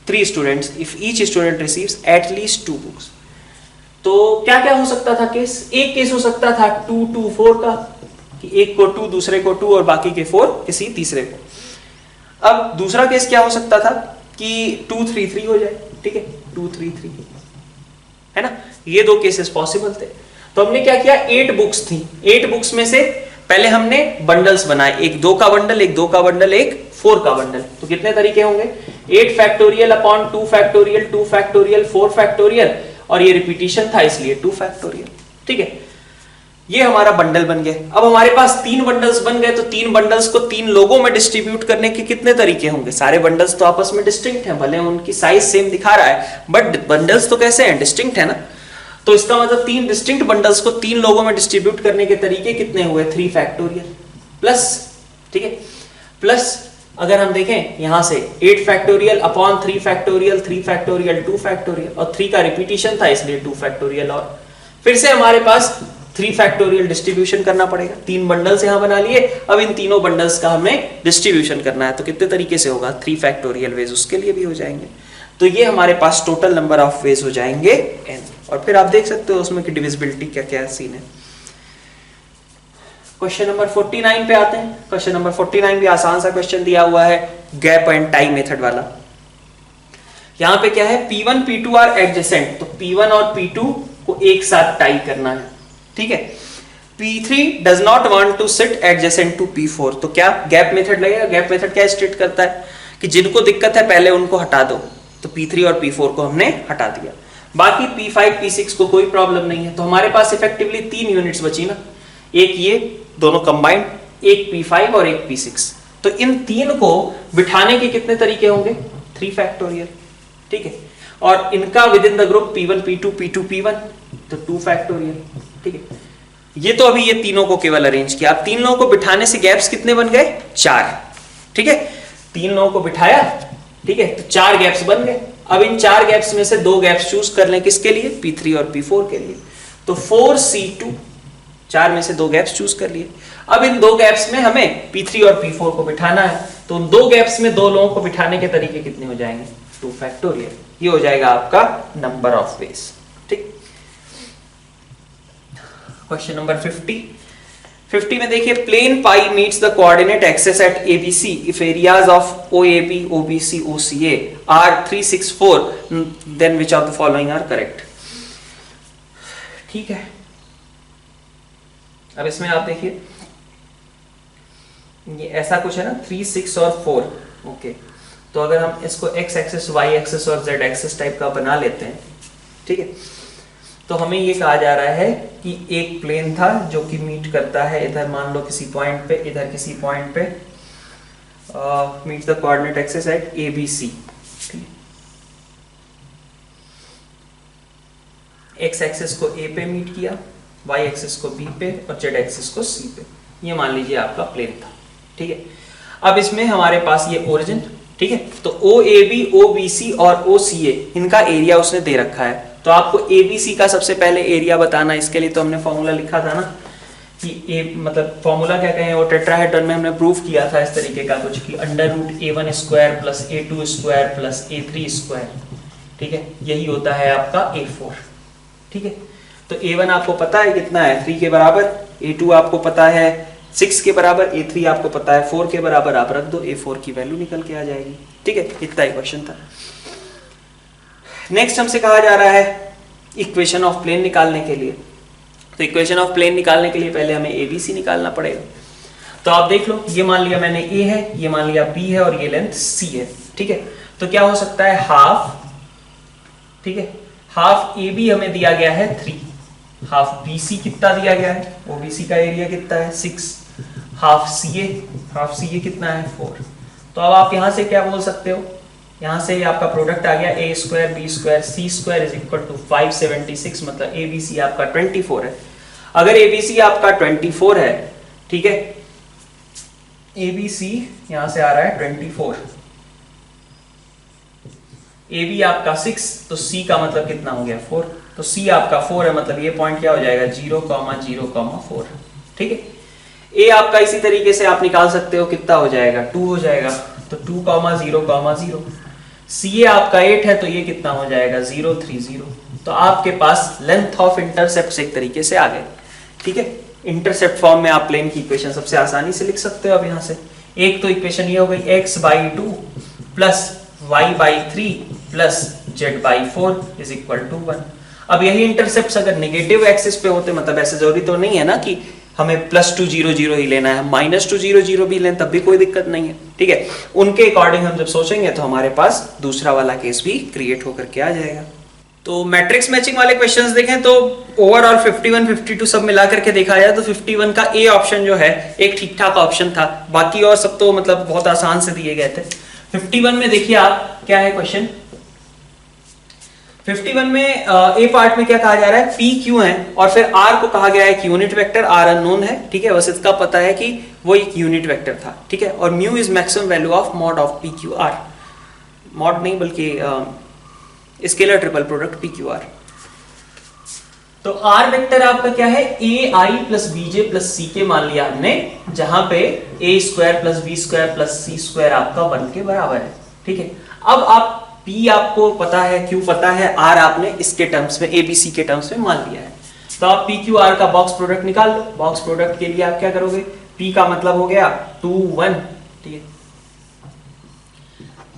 3 students if each student receives at least 2 books। तो क्या क्या हो सकता था केस, एक केस हो सकता था 2 2 4 का, कि एक को 2 दूसरे को 2 और बाकी के 4 किसी तीसरे को। अब दूसरा केस क्या हो सकता था कि 2 3 3 हो जाए, ठीक है 2 3 3 है ना, ये 2 केसेस पॉसिबल थे। तो हमने क्या किया, 8 बुक्स थी, 8 बुक्स में से पहले हमने बंडल्स बनाए, एक 2 का बंडल, एक 2 का बंडल, एक 4 का बंडल। तो कितने तरीके होंगे, 8 factorial upon 2 factorial, 2 factorial, 4 factorial, और ये रिपीटिशन था इसलिए 2 फैक्टोरियल। ठीक है, ये हमारा बंडल बन गया। अब हमारे पास 3 बंडल्स बन गए, तो 3 बंडल्स को 3 लोगों में डिस्ट्रीब्यूट करने के कितने तरीके होंगे। सारे बंडल्स तो आपस में डिस्टिंक्ट हैं, भले उनकी साइज सेम दिखा रहा है, बट बंडल्स तो कैसे हैं, डिस्टिंक्ट है ना। तो इसका मतलब 3 डिस्टिंक्ट बंडल्स को 3 लोगों में डिस्ट्रीब्यूट करने के तरीके कितने हुए, 3 फैक्टोरियल प्लस, ठीक है, प्लस अगर हम देखें यहां से 8 factorial upon 3 factorial, 3 factorial, 2 factorial, और 3 का रिपीटिशन था इसलिए 2 फैक्टोरियल, और फिर से हमारे पास 3 फैक्टोरियल डिस्ट्रीब्यूशन करना पड़ेगा। 3 बंडल्स यहां बना लिए, अब इन तीनों बंडल्स का हमें डिस्ट्रीब्यूशन करना है, तो कितने तरीके से होगा, 3 फैक्टोरियल वेज उसके लिए भी हो जाएंगे। तो ये हमारे पास टोटल नंबर ऑफ वेज हो जाएंगे n, और फिर आप देख सकते हो उसमें कि डिविजिबिलिटी क्या क्या सीन है। क्वेश्चन नंबर 49 पे आते हैं। क्वेश्चन नंबर 49 भी आसान सा क्वेश्चन दिया हुआ है, गैप एंड टाई मेथड वाला। यहां पे क्या है, P1 P2 आर एडजेसेंट, तो P1 और P2 को एक साथ टाई करना है, ठीक है। P3 does not want to sit adjacent to P4, तो क्या गैप मेथड लगेगा। गैप मेथड क्या स्टेट करता है कि जिनको दिक्कत है पहले उनको हटा दो, तो P3 और P4 को हमने हटा दिया, बाकी P5 P6 को कोई प्रॉब्लम नहीं है। तो हमारे पास इफेक्टिवली 3 यूनिट्स बची ना, एक ये दोनों कंबाइंड, एक P5 और एक P6। तो इन 3 को बिठाने के कितने तरीके होंगे, 3 फैक्टोरियल, ठीक है, और इनका with in the group P1 P2 P2 P1, तो 2 फैक्टोरियल, ठीक है। ये तो अभी ये तीनों को केवल अरेंज किया। अब 3 लोगों को बिठाने से गैप्स कितने बन गए, 4, ठीक है। 3 लोगों को बिठाया, ठीक है, तो 4 गैप्स बन गए। अब इन 4 गैप्स में से 2 गैप्स चूज कर लें, किसके लिए, P3 और P4 के लिए, तो 4C2, 4 में से 2 गैप्स चूज कर लिए। अब इन 2 गैप्स में हमें P3 और P4 को बिठाना है, तो उन 2 गैप्स में 2 लोगों को बिठाने के तरीके कितने हो जाएंगे, 2 फैक्टोरियल। ये हो जाएगा आपका नंबर ऑफ वेज, ठीक। क्वेश्चन नंबर 50 में देखिए, plane pi meets the coordinate axis at ABC if areas of OAB, OBC, OCA are 3, 6, 4, then which of the following are correct. ठीक है, अब इसमें आप देखिए ये ऐसा कुछ है ना, 3, 6 और 4, ओके। तो अगर हम इसको x एक्सिस, y एक्सिस और z एक्सिस टाइप का बना लेते हैं, ठीक है, तो हमें ये कहा जा रहा है कि एक प्लेन था जो कि मीट करता है इधर, मान लो किसी पॉइंट पे, इधर किसी पॉइंट पे, meets the coordinate axis at ABC, x axis को A पे मीट किया, y एक्सिस को B पे और z एक्सिस को C पे। ये मान लीजिए आपका प्लेन था, ठीक है। अब इसमें हमारे पास ये ओरिजिन, ठीक है, तो OAB, OBC और OCA इनका एरिया उसने दे रखा है। तो आपको ABC का सबसे पहले एरिया बताना, इसके लिए तो हमने फॉर्मूला लिखा था ना कि A, मतलब फॉर्मूला क्या कहें, वो टेट्राहेड्रॉन में हमने प्रूफ किया था इस तरीके का कुछ, कि √A1 square plus A2 square plus A3 square, ठीक है, यही होता है आपका A4, ठीक है। तो A1 आपको पता है कितना है, 3 के बराबर, A2 आपको पता है 6 के बराबर, A3 आपको पता है 4 के बराबर, आप रख दो, A4 की वैल्यू निकल के आ जाएगी, ठीक है। इतना ही क्वेश्चन था। नेक्स्ट हमसे कहा जा रहा है इक्वेशन ऑफ प्लेन निकालने के लिए। तो इक्वेशन ऑफ प्लेन निकालने के लिए पहले हमें ABC निकालना पड़ेगा। तो आप देख लो, ये मान लिया मैंने A है, ये मान लिया B है और ये लेंथ C है, ठीक है। तो क्या हो सकता है, हाफ, ठीक है, हाफ AB हमें दिया गया है 3, हाफ BC कितना दिया गया है, OBC का एरिया कितना है 6, हाफ CA कितना है 4। तो अब आप यहां से क्या बोल सकते हो, यहां से आपका प्रोडक्ट आ गया A square B square C square is equal to 576, मतलब ABC आपका 24 है। अगर ABC आपका 24 है, ठीक है, ABC यहां से आ रहा है 24, AB आपका 6, तो C का मतलब कितना हो गया 4, तो C आपका 4 है, मतलब ये पॉइंट क्या हो जाएगा 0, 0, 4, ठीक है। A आपका इसी तरीके से आप निकाल सकते हो, कितना हो जाएगा 2 हो जाएगा, तो 2, 0, 0। CA आपका 8 है, तो ये कितना हो जाएगा 0, 3, 0। तो आपके पास लेंथ ऑफ इंटरसेप्ट एक तरीके से आ गए, ठीक है। इंटरसेप्ट फॉर्म में आप प्लेन की इक्वेशन सबसे आसानी से लिख सकते हो। अब यहाँ से एक तो इक्वेशन ये हो गई x/2 plus y/3 plus z/4 is equal to 1। अब यही इंटरसेप्ट अगर नेगेटिव एक्सिस पे होते, मतलब ऐसे जरूरी तो नहीं है ना कि हमें +2 0 0 ही लेना है, -2 0 0 भी लें तब भी कोई दिक्कत नहीं है, ठीक है। उनके अकॉर्डिंग हम जब सोचेंगे तो हमारे पास दूसरा वाला केस भी क्रिएट होकर के आ जाएगा। तो मैट्रिक्स मैचिंग वाले क्वेश्चंस देखें तो ओवरऑल 51 52 सब मिला करके देखा जाए तो 51 का ए ऑप्शन जो है एक ठीक ठाक ऑप्शन था, बाकी और सब तो मतलब बहुत आसान से दिए गए थे। 51 में देखिए आप क्या है क्वेश्चन, 51 में ए पार्ट में क्या कहा जा रहा है, पी क्यू है और फिर आर को कहा गया है कि यूनिट वेक्टर, आर अननोन है, ठीक है। बस इसका पता है कि वो एक यूनिट वेक्टर था, ठीक है। और mu is maximum value of mod of P Q R, mod नहीं बल्कि scalar triple product P Q R. तो आर वेक्टर आपका क्या है, A I plus B J plus C K मान लिया हमने, जहां पे A square plus B square plus C square आपका 1 के बराबर है, ठीक है। अब आप P आपको पता है, Q पता है, R आपने इसके टर्म्स में ABC के टर्म्स में मान लिया है, तो आप PQR का बॉक्स प्रोडक्ट निकाल लो। बॉक्स प्रोडक्ट के लिए आप क्या करोगे, P का मतलब हो गया 2 1, ठीक है,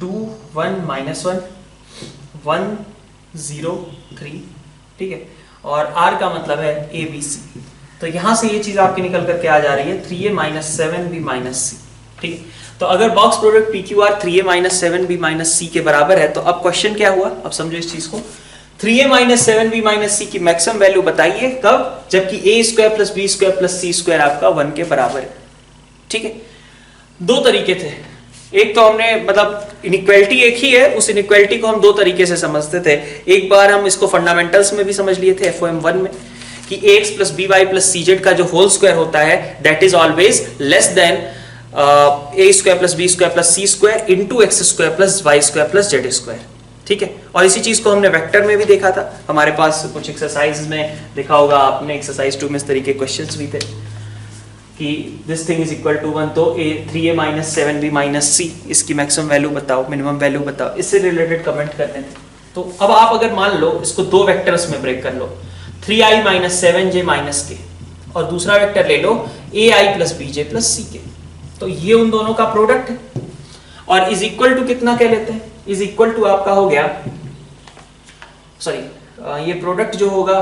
2 1 -1 1 0 3, ठीक है। और R का मतलब है ABC, तो यहां से ये चीज आपकी निकल करके आ जा रही है 3a - 7b - c, ठीक है। तो अगर box product PQR 3a - 7b - c के बराबर है तो अब क्वेश्चन क्या हुआ, अब समझो इस चीज को, 3a - 7b - c की मैक्सिमम वैल्यू बताइए कब, जबकि a square plus b square plus c square आपका 1 के बराबर है, ठीक है। दो तरीके थे, एक तो हमने मतलब इनइक्वालिटी एक ही है, उस इनइक्वालिटी को हम दो तरीके से समझते थे। एक बार हम इसको फंडामेंटल्स में भी समझ लिए थे FOM 1 में कि ax plus by plus cz का जो होल स्क्वायर होता है that is always less than a square plus b square plus c square into x square plus y square plus z square, ठीक है। और इसी चीज को हमने वेक्टर में भी देखा था, हमारे पास कुछ एक्सरसाइज में देखा होगा आपने, एक्सरसाइज 2 में इस तरीके क्वेश्चंस भी थे कि this thing is equal to 1, तो 3a - 7b - c इसकी मैक्सिमम वैल्यू बताओ, मिनिमम वैल्यू बताओ, इससे रिलेटेड कमेंट करने थे। तो अब आप अगर मान लो इसको दो वेक्टर्स में ब्रेक कर लो, 3i - 7j - k और दूसरा वेक्टर ले लो ai plus bj plus ck, तो ये उन दोनों का प्रोडक्ट है और इज इक्वल टू कितना कह लेते हैं, इज इक्वल टू आपका हो गया, सॉरी ये प्रोडक्ट जो होगा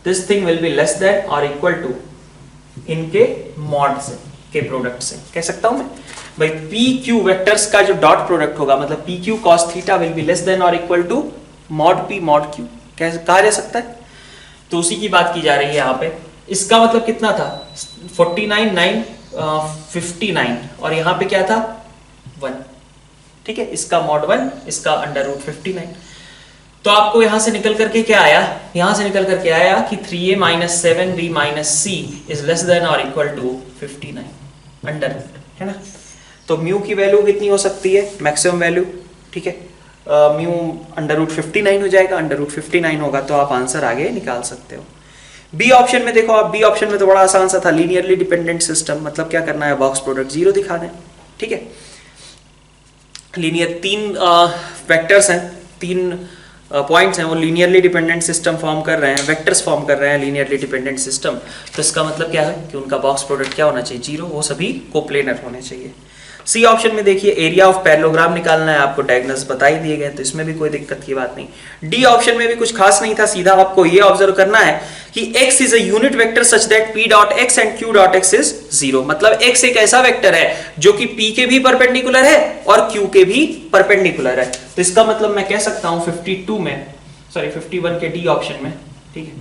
this thing will be less than और इक्वल टू इनके मॉड से के प्रोडक्ट से, कह सकता हूं मैं भाई पी क्यू वेक्टर्स का जो डॉट प्रोडक्ट होगा, मतलब P Q cos theta will be less than और equal to mod P mod Q, कहा जा सकता है। तो उसी की बात की जा रही है यहाँ पे। इसका मतलब कितना था 49 9 59 और यहाँ पे क्या था 1, ठीक है। इसका मॉड 1, इसका √59। तो आपको यहां से निकल करके क्या आया, यहां से निकल करके आया कि 3a - 7b - c is less than और इक्वल टू 59 अंडर, है ना। तो म्यू की वैल्यू कितनी हो सकती है, मैक्सिमम वैल्यू, ठीक है, म्यू √59 हो जाएगा, √59 होगा तो आप आंसर आगे निकाल सकते हो। बी ऑप्शन में देखो आप, बी ऑप्शन में तो बड़ा आसान सा था, लीनियरली डिपेंडेंट सिस्टम, मतलब क्या करना है, बॉक्स प्रोडक्ट 0 दिखा दें, ठीक है। लीनियर 3 वेक्टर्स हैं, 3 पॉइंट्स हैं, वो लीनियरली डिपेंडेंट सिस्टम फॉर्म कर रहे हैं, वेक्टर्स फॉर्म कर रहे हैं लीनियरली डिपेंडेंट सिस्टम, तो इसका मतलब क्या है कि उनका बॉक्स प्रोडक्ट क्या होना चाहिए 0, वो सभी कोप्लेनर होने चाहिए। सी ऑप्शन में देखिए एरिया ऑफ पैरेललोग्राम निकालना है, आपको डायगोनल्स बता ही दिए गए, तो इसमें भी कोई दिक्कत की बात नहीं। डी ऑप्शन में भी कुछ खास नहीं था, सीधा आपको ये ऑब्जर्व करना है कि x is a unit vector such that p dot x and q dot x is 0, मतलब x एक ऐसा वेक्टर है जो कि p के भी परपेंडिकुलर है और q के भी परपेंडिकुलर है। तो इसका मतलब मैं कह सकता हूं 52 में, सॉरी 51 के डी ऑप्शन में, ठीक है,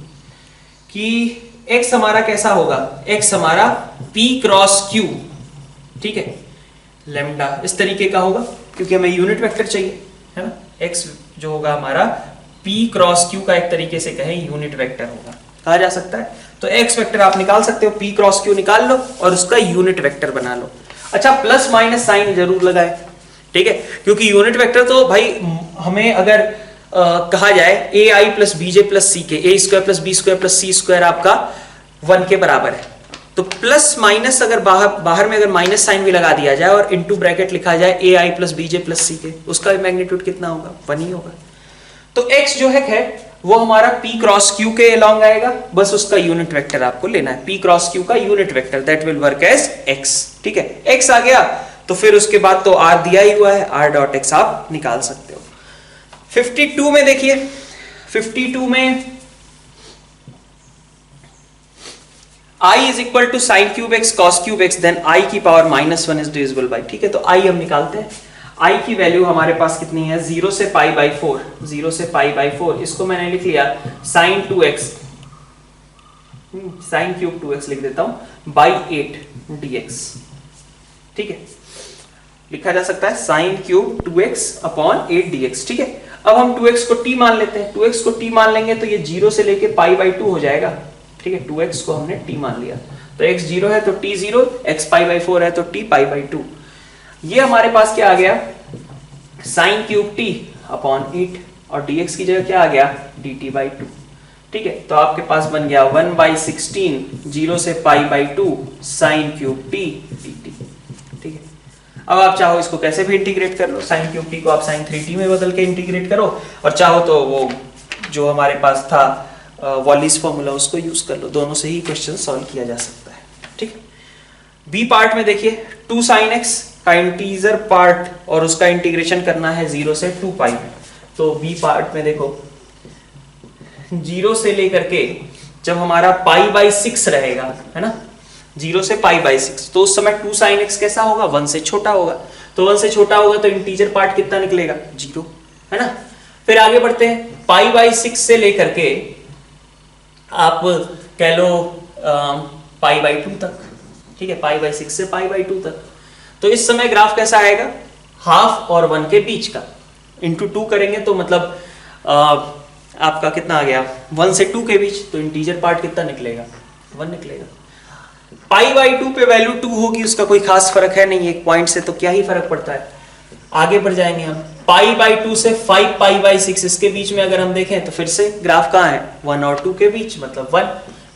कि x हमारा कैसा होगा, x हमारा p क्रॉस q, ठीक है, लैम्डा इस तरीके का होगा क्योंकि हमें यूनिट वेक्टर चाहिए, है ना। x जो होगा हमारा p क्रॉस q का एक तरीके से कहें यूनिट वेक्टर होगा, कहा जा सकता है। तो x वेक्टर आप निकाल सकते हो, p क्रॉस q निकाल लो और उसका यूनिट वेक्टर बना लो। अच्छा प्लस माइनस साइन जरूर लगाए, ठीक है, क्योंकि यूनिट वेक्टर तो भाई हमें अगर कहा जाए A I plus B J plus C K, A square plus B square plus C square आपका 1 के बराबर है, तो प्लस माइनस अगर बाहर में अगर माइनस साइन भी लगा दिया जाए और इनटू ब्रैकेट लिखा जाए A I plus B J plus C के, उसका मैग्नीट्यूड कितना होगा 1 ही होगा। तो x जो है वो हमारा p क्रॉस q के अलोंग आएगा, बस उसका यूनिट वेक्टर आपको लेना है, p क्रॉस q का unit vector that will work as x, ठीक है। x आ गया तो फिर उसके बाद तो r दिया ही हुआ है, r डॉट x आप निकाल सकते हो। 52 में देखिए, 52 में i is equal to sine cube x cos cube x then i की पावर -1 इज डिविजिबल बाय, ठीक है। तो i हम निकालते हैं, i की वैल्यू हमारे पास कितनी है, 0 से पाई बाई 4, 0 से पाई बाई 4, इसको मैंने लिख लिया sign 2x, sine cube 2x लिख देता हूं बाई 8 dx, ठीक है, लिखा जा सकता है sine cube 2x upon 8 dx, ठीक है। अब हम 2x को t मान लेते हैं, 2x को t मान लेंगे तो ये 0 से लेके पाई बाई 2 हो जाएगा, ठीक है। 2x को हमने t मान लिया तो x 0 है तो t 0, x पाई बाई 4 है तो t पाई बाई 2। ये हमारे पास क्या आ गया, साइन क्यूब t अपॉन 8 और dx की जगह क्या आ गया, dt बाई 2, ठीक है। तो आपके पास बन गया 1/16 0 से pi by 2 sine cube t dt, ठीक है। अब आप चाहो इसको कैसे भी इंटीग्रेट कर लो, साइन क्यूब t को आप साइन 3t में बदल के इंटीग्रेट करो, और चाहो तो वो जो हमारे पास था वॉलिस फॉर्मूला उसको यूज कर लो, दोनों से ही क्वेश्चन सॉल्व किया जा सकता है, ठीक है। बी पार्ट में देखिए 2 sin x का इंटीजर पार्ट और उसका इंटीग्रेशन करना है 0 से 2 पाई में। तो बी पार्ट में देखो 0 से लेकर के जब हमारा पाई बाई 6 रहेगा, है ना, 0 से पाई बाई 6, तो उस समय 2 sin x कैसा होगा, 1 से छोटा होगा। तो 1 से छोटा होगा तो इंटीजर पार्ट कितना निकलेगा, 0, है ना। फिर आगे बढ़ते हैं, पाई बाई 6 से लेकर के आप कह लो पाई बाई 2 तक, ठीक है, पाई बाई 6 से पाई बाई 2 तक। तो इस समय ग्राफ कैसा आएगा, हाफ और 1 के बीच का, इंटू 2 करेंगे तो मतलब आपका कितना आ गया, 1 से 2 के बीच, तो इंटीजर पार्ट कितना निकलेगा, 1 निकलेगा। पाई बाई 2 पे वैल्यू 2 होगी, उसका कोई खास फर्क है नहीं, एक पॉइंट से तो क्या ही फर्क पड़ता है। आगे बढ़ जाएंगे हम, पाई बाई 2 से 5 पाई बाई 6, इसके बीच में अगर हम देखें तो फिर से ग्राफ कहाँ है, 1 और 2 के बीच, मतलब 1,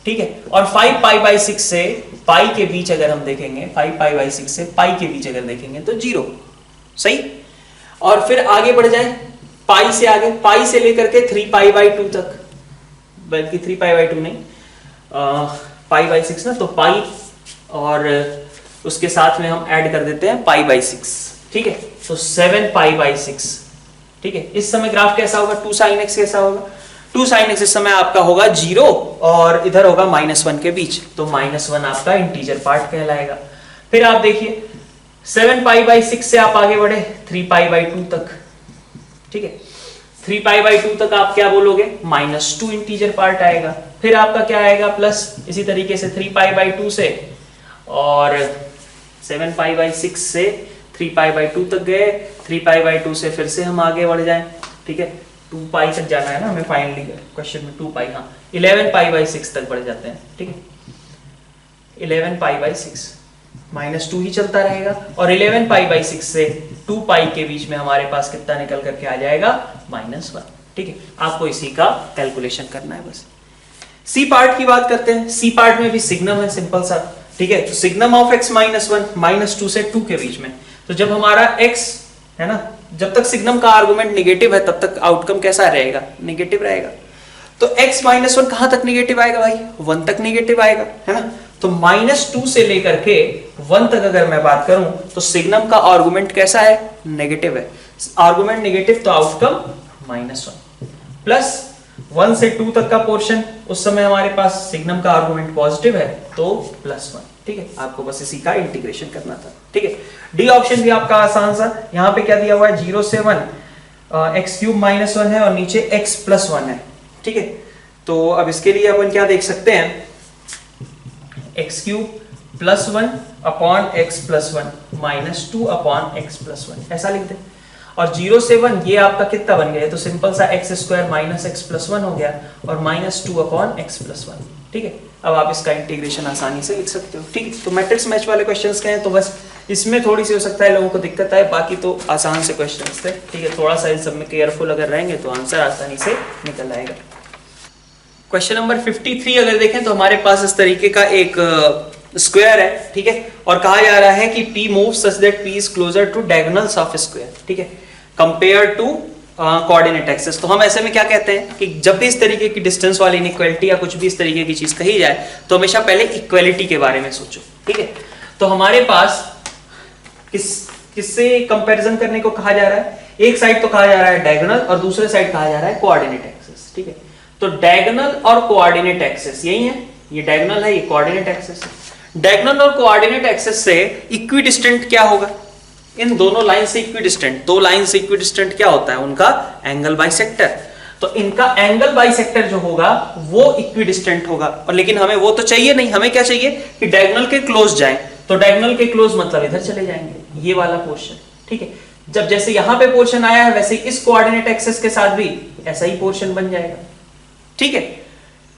ठीक है। और 5 पाई बाई 6 से पाई के बीच अगर हम देखेंगे, 5 पाई बाई 6 से पाई के बीच अगर देखेंगे तो 0, सही। और फिर आगे बढ़ जाए, पाई से आगे, पाई से लेकर के 3 पाई बाई 2 तक, बल्कि 3 पाई बाई 2 नहीं, पाई बाई 6 ना, तो पाई और उसके साथ में हम ऐड कर देते हैं पाई बाई 6, ठीक है। तो 7 पाई बाई 6, ठीक है। इस समय ग्राफ कैसा होगा, 2 sin x कैसा होगा, 2 sin x इस समय आपका होगा 0 और इधर होगा -1 के बीच, तो -1 आपका इंटीजर पार्ट कहलाएगा। फिर आप देखिए 7 पाई बाई 6 से आप आगे बढ़े 3 पाई बाई 2 तक, ठीक है। 3 पाई बाई 2 तक आप क्या बोलोगे, -2 इंटीजर पार्ट आएगा। फिर आपका क्या आएगा, प्लस, इसी तरीके से 3 पाई बाई 2 से और 7 पाई बाई 6 से 3 पाई बाई 2 तक गए, 3 पाई बाई 2 से फिर से हम आगे बढ़ जाएं, ठीक है। 2 पाई तक जाना है ना हमें फाइनली क्वेश्चन में, 2 पाई, हाँ, 11 पाई बाई 6 तक बढ़ जाते हैं, ठीक है। 11 पाई बाई 6, -2 ही चलता रहेगा, और 11 पाई बाई 6 से 2 पाई के बीच में हमारे पास कितना निकल करके आ जाएगा, -1, ठीक है। आपको इसी का कैलकुलेशन करना है बस। सी पार्ट की बात करते हैं, सी पार्ट में भी सिग्नम है सिंपल सा, ठीक है। तो सिग्नम ऑफ x -1, -2 से 2 के बीच में, तो जब हमारा x है ना, जब तक सिग्नम का आर्गुमेंट नेगेटिव है तब तक आउटकम कैसा रहेगा, नेगेटिव रहेगा। तो x -1 कहां तक नेगेटिव आएगा भाई, 1 तक नेगेटिव आएगा, है ना। तो -2 से लेकर के 1 तक अगर मैं बात करूं तो सिग्नम का आर्गुमेंट कैसा है, नेगेटिव है। आर्गुमेंट नेगेटिव तो आउटकम -1, प्लस 1 से 2 तक का पोर्शन, उस समय हमारे पास सिग्नम का आर्गुमेंट पॉजिटिव है तो +1, ठीक है। आपको बस इसी का इंटीग्रेशन करना था, ठीक है। डी ऑप्शन भी आपका आसान सा, यहाँ पे क्या दिया हुआ है, 0 से 1, x³ -1 है और नीचे x + 1 है, ठीक है। तो अब इसके लिए अपन क्या देख सकते हैं, x³ + 1 upon x + 1 -2 upon x + 1, ऐसा लिख दे। और 0 से 1 ये आपका कितना बन गया, तो सिंपल सा x² - x + 1 हो गया और -2 अपॉन x + 1, ठीक है। अब आप इसका इंटीग्रेशन आसानी से लिख सकते हो, ठीक है। तो मैट्रिक्स मैच वाले क्वेश्चंस हैं, तो बस इसमें थोड़ी सी हो सकता है लोगों को दिक्कत आए, बाकी तो आसान से क्वेश्चंस थे, ठीक है। थोड़ा सा इन सब में केयरफुल अगर रहेंगे तो आंसर आसानी से निकल आएगा। क्वेश्चन नंबर 53 अगर देखें तो हमारे पास इस तरीके का एक स्क्वायर है, ठीक है, और कहा जा रहा है कि P moves such that P is closer to diagonals of a square, ठीक है, compared to कोऑर्डिनेट एक्सिस। तो हम ऐसे में क्या कहते हैं कि जब भी इस तरीके की डिस्टेंस वाली इनइक्वालिटी या कुछ भी इस तरीके की चीज कही जाए तो हमेशा पहले इक्वालिटी के बारे में सोचो, ठीक है। तो हमारे पास किससे कंपैरिजन करने को कहा जा रहा है, एक साइड तो कहा जा रहा है डायगोनल और दूसरे साइड कहा जा रहा है कोऑर्डिनेट एक्सिस, ठीक है। तो डायगोनल और कोऑर्डिनेट एक्सिस यही है, ये डायगोनल है, ये कोऑर्डिनेट एक्सिस है। डायगोनल और कोऑर्डिनेट एक्सिस से इक्विडिस्टेंट क्या होगा, इन दोनों लाइन से इक्विडिस्टेंट, दो लाइन से इक्विडिस्टेंट क्या होता है उनका एंगल बाइसेक्टर। तो इनका एंगल बाइसेक्टर जो होगा वो इक्विडिस्टेंट होगा, और लेकिन हमें वो तो चाहिए नहीं, हमें क्या चाहिए कि डायगोनल के क्लोज जाएं। तो डायगोनल के क्लोज मतलब इधर चले जाएंगे, ये वाला पोर्शन, ठीक है। जब जैसे यहां पे पोर्शन आया है वैसे इस कोऑर्डिनेट एक्सिस के साथ भी ऐसा ही पोर्शन बन जाएगा, ठीक है।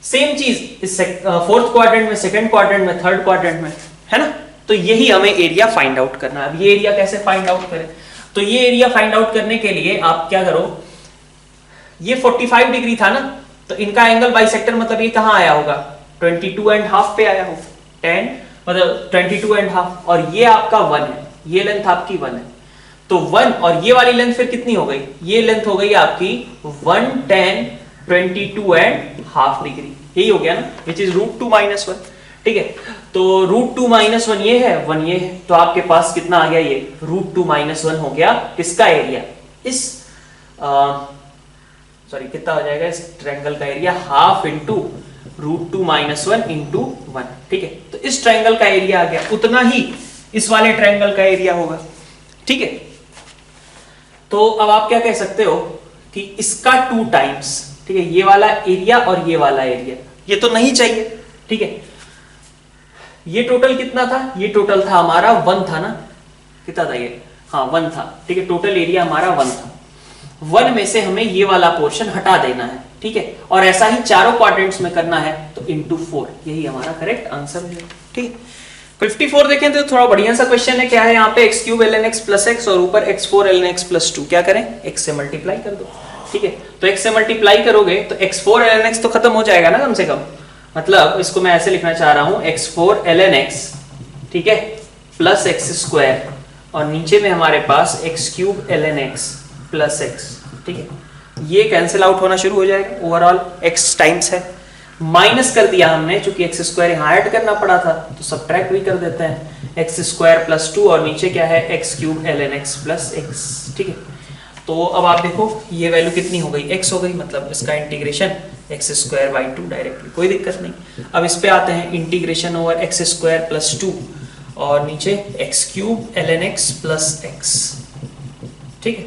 सेम चीज इस फोर्थ क्वाड्रेंट में, सेकंड क्वाड्रेंट में, थर्ड क्वाड्रेंट में, है ना। तो यही हमें एरिया फाइंड आउट करना है। अब ये एरिया कैसे फाइंड आउट करें, तो ये एरिया फाइंड आउट करने के लिए आप क्या करो, ये 45 डिग्री था ना, तो इनका एंगल बाइसेक्टर मतलब ये कहां आया होगा, 22.5 पे आया होगा, 10 मतलब 22.5, और ये आपका 1 है, ये लेंथ आपकी 1 है। तो 1 और ये वाली लेंथ फिर कितनी हो गई, ये लेंथ हो गई आपकी 110 22.5 डिग्री, यही हो गया ना, विच इज √2 - 1, ठीक है। तो √2 - 1 ये है, 1 ये है, तो आपके पास कितना आ गया, ये √2 - 1 हो गया किसका एरिया, इस सॉरी कितना हो जाएगा इस ट्रायंगल का एरिया, हाफ इंटू √2 - 1 इंटू 1, ठीक है। तो इस ट्रायंगल का एरिया आ गया, उतना ही इस वाले ट्रायंगल का एरिया होगा, ठीक है। तो अब आप क्या कह सकते हो कि इसका 2 टाइम्स, ठीक है, ये वाला एरिया और ये वाला एरिया, ये तो नहीं चाहिए, ठीक है। ये टोटल कितना था, ये टोटल था हमारा 1 था ना, कितना था ये, हाँ 1 था, ठीक है। टोटल एरिया हमारा 1 था, 1 में से हमें ये वाला पोर्शन हटा देना है, ठीक है। और ऐसा ही चारों क्वाड्रेंट्स में करना है, तो इंटू 4, यही हमारा करेक्ट आंसर है, ठीक है। 54 देखें तो थोड़ा बढ़िया सा क्वेश्चन है, क्या है यहाँ पे x³ ln x + x और ऊपर x4 ln x + 2, क्या करें, x से मल्टीप्लाई कर दो, ठीक है। तो x से मल्टीप्लाई करोगे तो x4 ln x तो खत्म हो जाएगा ना कम से कम, मतलब इसको मैं ऐसे लिखना चाह रहा हूं x4 ln x, ठीक है, प्लस x², और नीचे में हमारे पास x³ ln x + x, ठीक है। ये कैंसिल आउट होना शुरू हो जाएगा, ओवरऑल x टाइम्स है, माइनस कर दिया हमने, चूंकि x² यहाँ ऐड करना पड़ा था तो सब्ट्रैक्ट भी कर देते हैं, x² + 2 और नीचे क्या है x³ ln x + x, ठीक है। तो अब आप देखो ये वैल्यू कितनी हो गई, x हो गई, मतलब इसका इंटीग्रेशन x²/2 डायरेक्टली, कोई दिक्कत नहीं। अब इस पे आते हैं, इंटीग्रेशन ओवर x² + 2 और नीचे x³ ln x + x, ठीक है।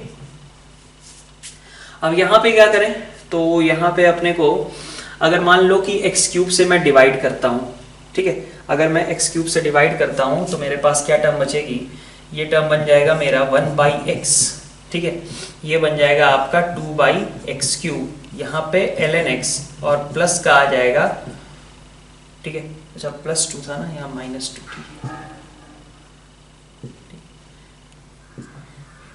अब यहाँ पे क्या करें, तो यहाँ पे अपने को अगर मान लो कि x³ से मैं डिवाइड करता हूँ, ठीक है, अगर मैं x³ से डिवाइड करता हूँ तो मेरे पास क्या टर्म बचेगी, ये टर्म बन जाएगा मेरा 1/x, ठीक है। ये बन जाएगा आपका 2/x³, यहाँ पे ln x और प्लस का आ जाएगा, ठीक है, अच्छा +2 था ना, यहाँ -2,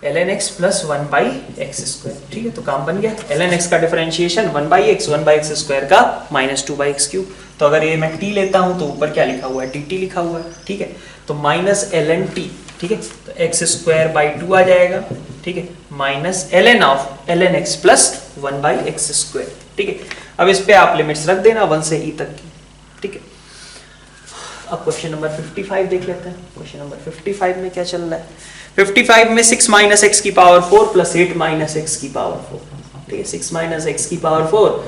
ln x + 1/x², ठीक है। तो काम बन गया, ln x का डिफरेंशिएशन 1/x, 1/x² का -2/x³। तो अगर ये मैं t लेता हूं तो ऊपर क्या लिखा हुआ है, dt लिखा हुआ है, ठीक है। तो -ln t, ठीक है, तो x²/2 आ जाएगा, ठीक है, माइनस ln x + 1/x², ठीक है। अब इस पे आप लिमिट्स रख देना 1 से e तक की, ठीक है। अब क्वेश्चन नंबर 55 देख लेते हैं। क्वेश्चन नंबर 55 में क्या चल रहा है, 55 में 6 - x⁴ + 8 - x⁴, ठीक है, 6 - x⁴ + 8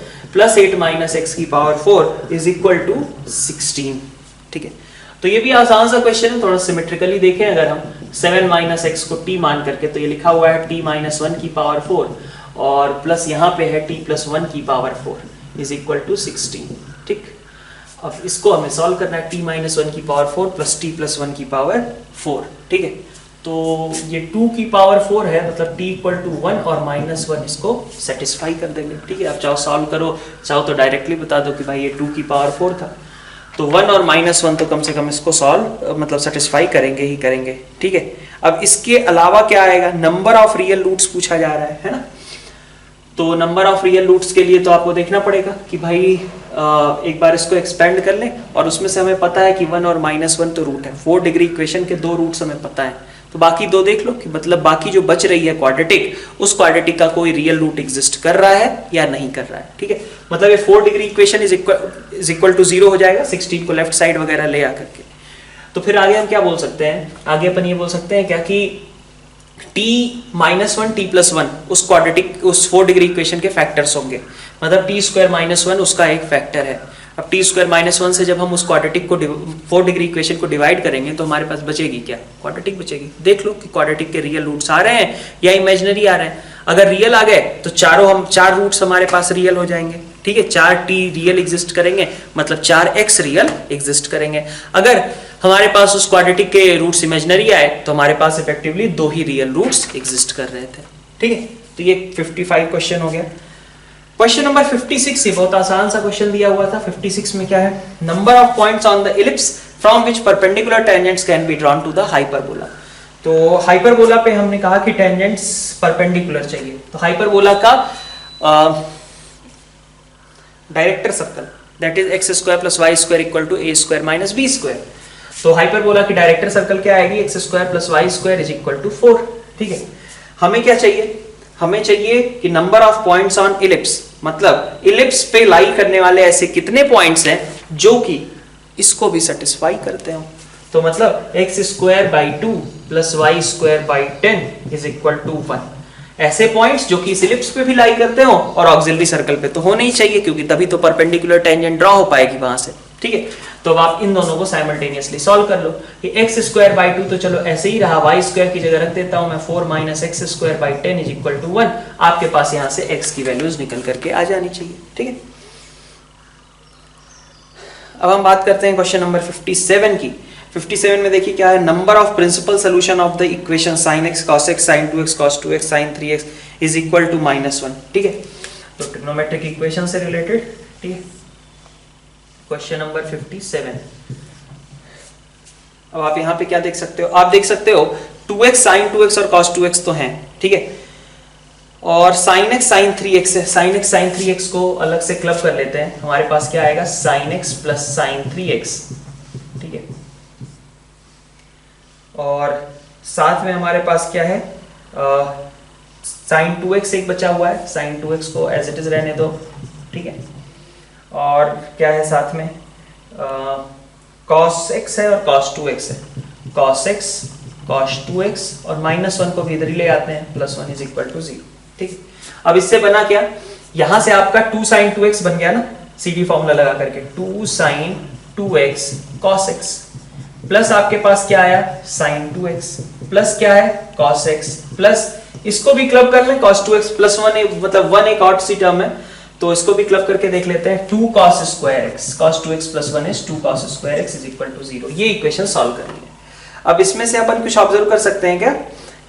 - x⁴ is equal to 16, ठीक है। तो ये भी आसान सा क्वेश्चन है, थोड़ा सिमेट्रिकली देखें, अगर हम 7 - x को t मान करके, तो ये लिखा हुआ है t - 1⁴ और प्लस यहाँ पे है t + 1⁴ इज इक्वल टू 16, ठीक। अब इसको हमें सॉल्व करना है, t - 1⁴ प्लस t + 1⁴, ठीक है। तो ये 2⁴ है, मतलब t = 1 और -1 इसको सेटिस्फाई कर देंगे, ठीक है। आप चाहो सॉल्व करो, चाहो तो डायरेक्टली बता दो कि भाई ये 2⁴ था, तो 1 और -1 तो कम से कम इसको सॉल्व मतलब सेटिस्फाई करेंगे ही करेंगे, ठीक है। अब इसके अलावा क्या आएगा, नंबर ऑफ रियल रूट्स पूछा जा रहा है ना। तो नंबर ऑफ रियल रूट्स के लिए तो आपको देखना पड़ेगा कि भाई एक बार इसको एक्सपेंड कर लें, और उसमें से हमें पता है कि 1 और -1 तो रूट है, 4 डिग्री इक्वेशन के 2 रूट्स हमें पता है, तो बाकी 2 देख लो कि मतलब बाकी जो बच रही है क्वाड्रेटिक, उस क्वाड्रेटिक का कोई रियल रूट एग्जिस्ट कर रहा है या नहीं कर रहा है, ठीक है। मतलब ये 4 degree equation is equal to 0 हो जाएगा, 16 को लेफ्ट साइड वगैरह ले आकर के। तो फिर आगे हम क्या बोल सकते हैं, आगे अपन ये बोल सकते हैं क्या कि t -1 t+1 उस क्वाड्रेटिक उस 4 डिग्री इक्वेशन के फैक्टर्स होंगे, मतलब t स्क्वायर -1 उसका एक फैक्टर है। अब t स्क्वायर -1 से जब हम उस क्वाड्रेटिक को 4 डिग्री इक्वेशन को डिवाइड करेंगे तो हमारे पास बचेगी क्या, क्वाड्रेटिक बचेगी। देख लो कि क्वाड्रेटिक के रियल रूट्स आ रहे हैं या इमेजिनरी आ रहे हैं। अगर रियल आ गए तो चार रूट्स हमारे पास रियल हो जाएंगे, ठीक है, 4t रियल एग्जिस्ट करेंगे, मतलब 4x रियल एग्जिस्ट करेंगे। अगर हमारे पास उस क्वाड्रेटिक के रूट्स इमेजिनरी आए तो हमारे पास इफेक्टिवली 2 ही रियल रूट्स एग्जिस्ट कर रहे थे, ठीक है। तो ये 55 क्वेश्चन हो गया। क्वेश्चन नंबर 56, ये बहुत आसान सा क्वेश्चन दिया हुआ था। 56 में क्या है, number of points on the ellipse from which perpendicular tangents can be drawn to the hyperbola. तो हाइपरबोला पे हमने कहा कि टेंजेंट्स परपेंडिकुलर चाहिए, तो हाइपरबोला का director circle that is x square plus y square equal to a square minus b square. तो hyperbola की डायरेक्टर सर्कल क्या आएगी, x square plus y square is equal to 4, ठीक है। हमें क्या चाहिए, हमें चाहिए कि number of points on ellipse, मतलब इलिप्स पे लाई करने वाले ऐसे कितने पॉइंट्स हैं जो कि इसको भी सेटिस्फाई करते हो। तो मतलब x square by 2 plus y square by 10 is equal to 1। ऐसे पॉइंट्स जो कि इस इलिप्स पे भी लाई करते हो और ऑक्सिलरी सर्कल पे तो होने ही चाहिए, क्योंकि तभी तो परपेंडिकुलर टेंजेंट ड्रॉ हो पाएगी वहां से, ठीक है। तो अब आप इन दोनों को साइमल्टेनियसली सॉल्व कर लो कि x स्क्वायर बाई 2 तो चलो ऐसे ही रहा, y स्क्वायर की जगह रख देता हूं मैं 4 minus x square by 10 is equal to 1। आपके पास यहां से x की वैल्यूज निकल करके आ जानी चाहिए, ठीक है। अब हम बात करते हैं क्वेश्चन नंबर 57 की। 57 में देखिए क्या है, number of principal solution of the equation sin x cos x sin 2x cos 2x sin 3x is equal to -1, ठीक है। तो ट्रिग्नोमेट्रिक इक्वेशन से रिलेटेड, ठीक है, क्वेश्चन नंबर 57। अब आप यहां पे क्या देख सकते हो, आप देख सकते हो 2x sin 2x और cos 2x तो हैं, ठीक है, और sin x sin 3x है। sin x sin 3x को अलग से क्लब कर लेते हैं, हमारे पास क्या आएगा sin x plus sin 3x, ठीक है। और साथ में हमारे पास क्या है, sin 2x एक बचा हुआ है, sin 2x को एज इट इज रहने दो, ठीक है। और क्या है साथ में, cos x है और cos 2x है, cos x cos 2x और -1 को भी इधर ही ले आते हैं, +1 इज इक्वल टू 0, ठीक है। अब इससे बना क्या, यहां से आपका 2 sin 2x बन गया ना, सीडी फॉर्मूला लगा करके 2 sin 2x cos x plus आपके पास क्या आया sin 2x प्लस क्या है cos x प्लस इसको भी क्लब कर लें, cos 2x प्लस 1 मतलब 1 एक ऑड सी टर्म है, तो इसको भी क्लब करके देख लेते हैं 2 cos square x, cos 2x plus 1 is 2 cos square x is equal to 0। ये इक्वेशन सॉल्व करनी है। अब इसमें से अपन कुछ ऑब्जर्व कर सकते हैं क्या,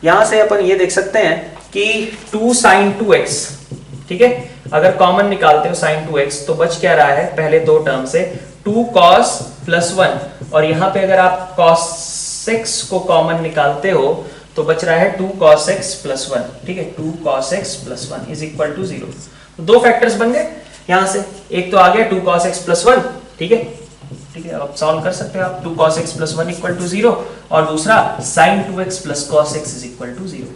यहां से अपन ये देख सकते हैं कि 2 sin 2x, ठीक है, अगर कॉमन निकालते हो sin 2x तो बच क्या रहा है, पहले दो टर्म से 2 cos प्लस 1, और यहां पे अगर आप cos x को कॉमन निकालते हो तो बच रहा है 2 cos x प्लस 1, ठीक है, 2 cos x plus 1 is equal to 0। तो दो फैक्टर्स बन गए यहां से, एक तो आ गया 2 cos x प्लस 1, ठीक है, ठीक है, अब सॉल्व कर सकते हो आप, 2 cos x plus 1 equal to 0, और दूसरा sin 2x plus cos x is equal to 0।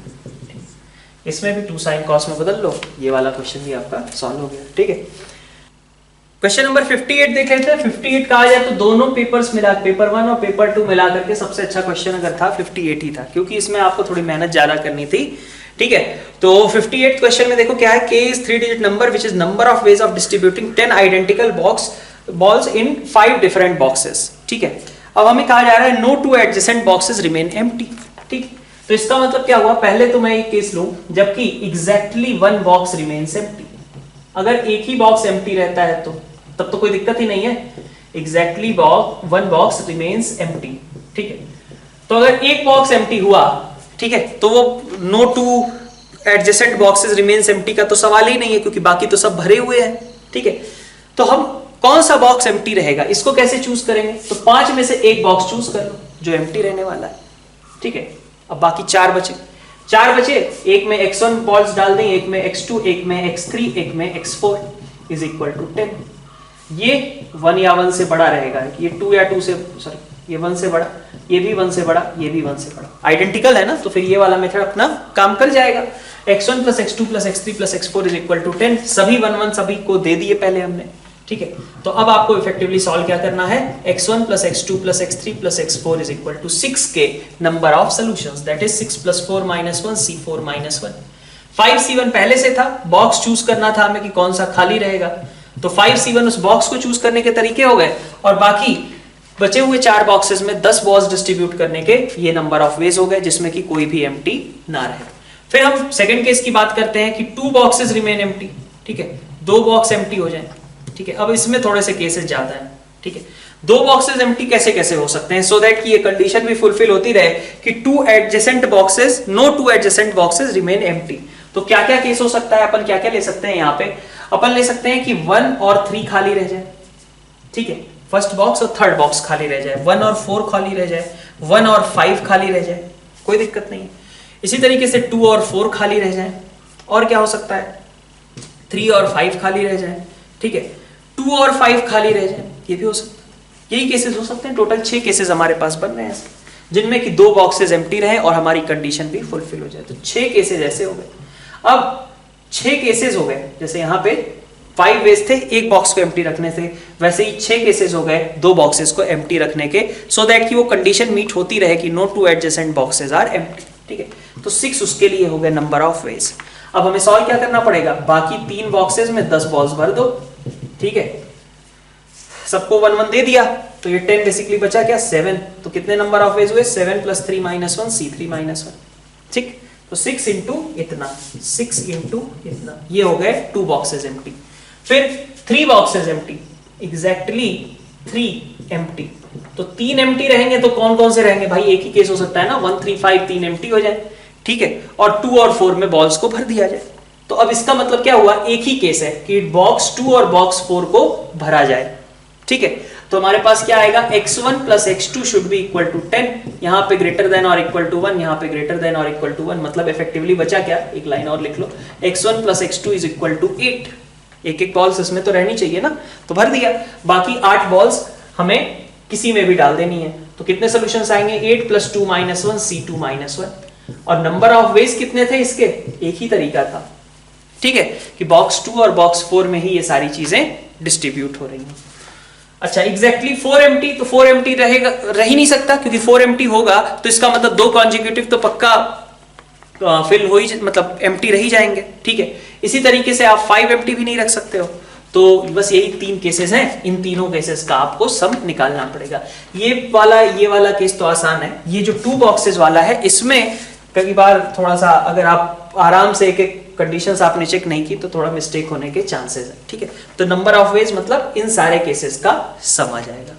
इसमें भी 2 sin cos में बदल लो, ये वाला क्वेश्चन भी आपका सॉल्व हो गया, ठीक है। क्वेश्चन नंबर 58 देख लेते हैं। 58 कहा जाए तो दोनों पेपर्स मिला, पेपर 1 और पेपर 2 मिला करके सबसे अच्छा क्वेश्चन अगर था 58 ही था, क्योंकि इसमें आपको थोड़ी मेहनत ज्यादा करनी थी, ठीक है। तो 58 क्वेश्चन में देखो क्या है, k is 3 digit number which is number of ways of distributing 10 identical balls in 5 different boxes, ठीक है। अब हमें कहा जा रहा है no two adjacent boxes remain empty, ठीक। तो इसका मतलब क्या हुआ, पहले तो मैं एक केस लूं जबकि exactly one box remains empty। अगर एक ही बॉक्स एम्प्टी रहता है तो तब तो कोई दिक्कत ही नहीं है, exactly one box remains empty, ठीक है। तो अगर एक बॉक्स एम्प्टी हुआ, ठीक है, तो वो no two adjacent boxes remains empty का तो सवाल ही नहीं है, क्योंकि बाकी तो सब भरे हुए हैं, ठीक है। तो हम कौन सा बॉक्स एम्प्टी रहेगा, इसको कैसे चूज करेंगे, तो 5 में से एक बॉक्स चूज कर लो जो एम्प्टी रहने वाला है, ठीक है। अब बाकी 4 बचे, एक में x1 बॉल्स डाल दें, एक में x2, एक में x3, एक में x4 इज इक्वल टू 10। ये 1 या 1 से बड़ा रहेगा, ये 2 या 2 से, सॉरी ये 1 से बड़ा, ये भी 1 से बड़ा, ये भी 1 से बड़ा, आइडेंटिकल है ना, तो फिर ये वाला मेथड अपना काम कर जाएगा। x1 plus x2 plus x3 plus x4 is equal to 10, सभी 1 1 सभी को दे दिए पहले हमने, ठीक है। तो अब आपको इफेक्टिवली सॉल्व क्या करना है, x1 plus x2 plus x3 plus x4 is equal to 6 के number of solutions, that is 6 plus 4 minus 1 c4 minus 1। 5c1 पहले से था, बॉक्स चूज करना था हमें कि कौन सा खाली रहेगा, तो 5c1 उस बॉक्स को चूज करने के तरीके हो गए, और बाकी बचे हुए 4 बॉक्सेस में 10 बॉल्स डिस्ट्रीब्यूट करने के ये नंबर ऑफ वेज हो गए जिसमें कि कोई भी एम्प्टी ना रहे। फिर हम सेकंड केस की बात करते हैं कि 2 बॉक्सेस रिमेन एम्प्टी, ठीक है, 2 बॉक्स एम्प्टी हो जाए, ठीक है। अब इसमें थोड़े से केसेस ज्यादा हैं, ठीक है। 2 बॉक्सेस एम्प्टी कैसे कैसे हो सकते हैं, सो दैट कि ये कंडीशन भी फुलफिल होती रहे कि 2 adjacent boxes, no 2 adjacent boxes remain empty. तो क्या क्या केस हो सकता है, अपन क्या क्या ले सकते हैं यहाँ पे, अपन ले सकते हैं कि 1 और 3 खाली रह जाए, ठीक है, फर्स्ट बॉक्स और थर्ड बॉक्स खाली रह जाए, 1 और 4 खाली रह जाए, 1 और 5 खाली रह जाए, कोई दिक्कत नहीं है। इसी तरीके से 2 और 4 खाली रह जाए, और क्या हो सकता है, 3 और 5 खाली रह जाए, ठीक है, 2 और 5 खाली रह जाए, ये भी हो सकता है। यही केसेस हो सकते हैं, टोटल 6 केसेस हमारे पास बन रहे हैं जिनमें कि 2 बॉक्सेस एम्प्टी रहे और हमारी कंडीशन भी फुलफिल हो जाए। तो 6 केसेस ऐसे हो गए। अब 6 केसेस हो गए, जैसे यहाँ पे 5 वेज थे एक बॉक्स को एम्प्टी रखने से, वैसे ही 6 केसेस हो गए 2 बॉक्सेस को एम्प्टी रखने के, सो दैट कि वो कंडीशन मीट होती रहे कि no 2 adjacent boxes are empty, ठीक है। तो 6 उसके लिए हो गए नंबर ऑफ वेज। अब हमें सॉल्व क्या करना पड़ेगा, बाकी 3 बॉक्सेस में 10 बॉल्स भर दो, ठीक है, सबको 1 1 दे दिया, तो ये 10 बेसिकली बचा क्या, 7। तो कितने नंबर ऑफ वेज हुए, 7 प्लस 3 माइनस 1 c3 माइनस 1, ठीक। तो 6 इंटू इतना, 6 इंटू इतना, ये हो गए 2 बॉक्सेस एम्प्टी। फिर 3 बॉक्सेस एम्प्टी, एग्जैक्टली 3 एम्प्टी। तो 3 एम्प्टी रहेंगे तो कौन कौन से रहेंगे भाई, एक ही केस हो सकता है ना, 1 3 5 3 एम्प्टी हो जाए, ठीक है, और 2 और 4 में बॉल्स को भर दिया जाए। तो अब इसका मतलब क्या हुआ, एक ही केस है कि बॉक्स 2 और बॉक्स 4 को भरा जाए, ठीक है। तो हमारे पास क्या आएगा, x1 plus x2 should be equal to 10, यहाँ पे ग्रेटर देन और इक्वल टू 1, यहाँ पे ग्रेटर देन और इक्वल टू 1, मतलब इफेक्टिवली बचा क्या, एक लाइन और लिख लो, x1 plus x2 is equal to 8। एक एक बॉल्स इसमें तो रहनी चाहिए ना, तो भर दिया। बाकी 8 बॉल्स हमें किसी में भी डाल देनी है, तो कितने सोल्यूशंस आएंगे, 8 प्लस 2 माइनस 1 c2 माइनस 1। और नंबर ऑफ वेज कितने थे इसके, एक ही तरीका था, ठीक है, कि बॉक्स 2 और बॉक्स 4 में ही ये सारी चीजें डिस्ट्रीब्यूट हो रही हैं। अच्छा, एग्जैक्टली 4 एम्प्टी, तो 4 एम्प्टी रहेगा, रह ही नहीं सकता, क्योंकि 4 एम्प्टी होगा तो इसका मतलब 2 कॉन्जिक्यूटिव तो पक्का फिल हो ही, मतलब एम्प्टी रह ही जाएंगे, ठीक है। इसी तरीके से आप 5 एम्प्टी भी नहीं रख सकते हो। तो बस यही 3 केसेस हैं, इन तीनों केसेस का आपको सम निकालना पड़ेगा। ये वाला केस तो आसान है, ये जो 2 बॉक्सेस वाला है इसमें कई बार थोड़ा सा, अगर आप आराम से एक एक कंडीशंस आपने चेक नहीं की तो थोड़ा मिस्टेक होने के चांसेस है, ठीक है। तो नंबर ऑफ वेज मतलब इन सारे केसेस का सम आ जाएगा।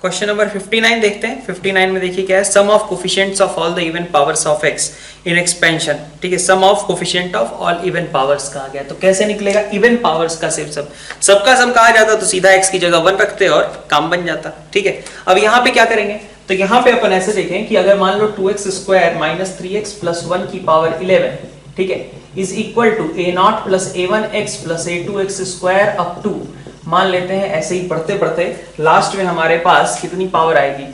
क्वेश्चन नंबर 59 देखते हैं। 59 में देखिए क्या है, sum of coefficients of all the even powers of x in expansion, ठीक है, sum of coefficient of all even powers कहा गया। तो कैसे निकलेगा, इवन पावर्स का सिर्फ सबका सम कहा जाता तो सीधा x की जगह 1 रखते और काम बन जाता, ठीक है। अब यहाँ पे क्या करेंगे, तो यहाँ पे अपन ऐसे देखें कि अगर मान लो 2x square minus 3x plus 1 की पावर 11, ठीक है, is equal to a0 plus a1x plus a2x square up to, मान लेते हैं ऐसे ही पढ़ते पढ़ते लास्ट में हमारे पास कितनी पावर आएगी,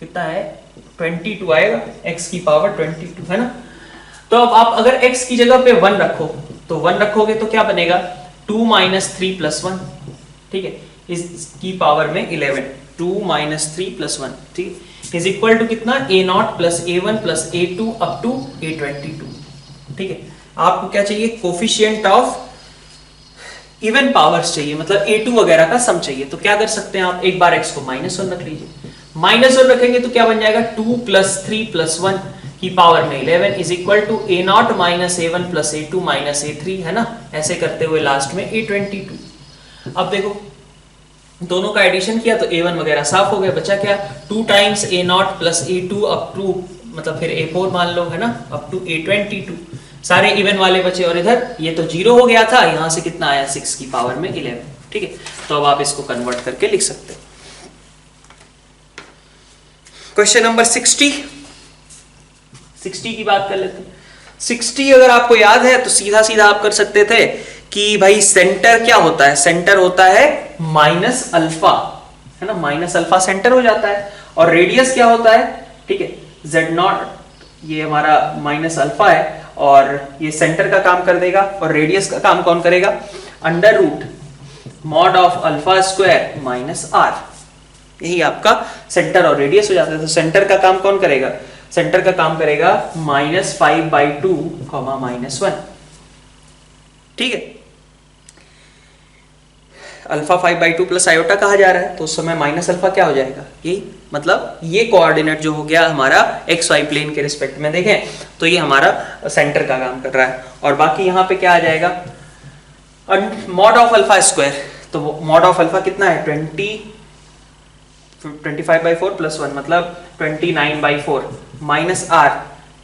कितना है 22 आएगा, x की पावर 22 है ना। तो अब आप अगर x की जगह पे 1 रखो, तो 1 रखोगे तो क्या बनेगा, 2 माइनस 3 प्लस 1, ठीक है, इसकी पावर में 11, 2 माइनस 3 प्लस 1, ठीक है, इज इक्वल टू कितना, a0 plus a1 plus a2 up to a22, ठीक है। आपको क्या चाहिए, कोफिशिएंट ऑफ इवन पावर्स चाहिए, मतलब a2 वगैरह का सम चाहिए। तो क्या कर सकते हैं आप, एक बार x को -1 रख लीजिए, -1 रखेंगे तो क्या बन जाएगा, 2 प्लस 3 प्लस 1 की पावर में 11 is equal to a0 minus a1 plus a2 minus a3, है ना। ऐसे करते हुए लास्ट में a22। अब देखो दोनों का एडिशन किया तो a1 वगैरह साफ हो गया, बचा क्या, 2 times a0 plus a2 up to, मतलब फिर a4 मान लो, है ना, अप टू a22, सारे इवन वाले बचे। और इधर ये तो 0 हो गया था, यहां से कितना आया, 6 की पावर में 11, ठीक है। तो अब आप इसको कन्वर्ट करके लिख सकते हो। क्वेश्चन नंबर 60 की बात कर लेते हैं। 60 अगर आपको याद है तो सीधा सीधा आप कर सकते थे कि भाई सेंटर क्या होता है, सेंटर होता है माइनस अल्फा, है ना, माइनस अल्फा सेंटर हो जाता है। और रेडियस क्या होता है, ठीक है, z0, ये हमारा माइनस अल्फा है, और ये सेंटर का काम कर देगा, और रेडियस का काम कौन करेगा? Under root mod of alpha square minus r, यही आपका सेंटर और रेडियस हो जाता है। तो सेंटर का काम कौन करेगा? सेंटर का काम करेगा -5/2 -1, ठीक है। अल्फा 5/2 प्लस आयोटा कहा जा रहा है, तो उस समय माइनस अल्फा क्या हो जाएगा? यही मतलब ये कोऑर्डिनेट जो हो गया हमारा एक्स वाई प्लेन के रिस्पेक्ट में देखें तो ये हमारा सेंटर का काम कर रहा है। और बाकी यहाँ पे क्या आ जाएगा? मॉड ऑफ अल्फा स्क्वायर, तो मॉड ऑफ अल्फा कितना है? 25/4 प्लस 1 मतलब 29/4 माइनस आर,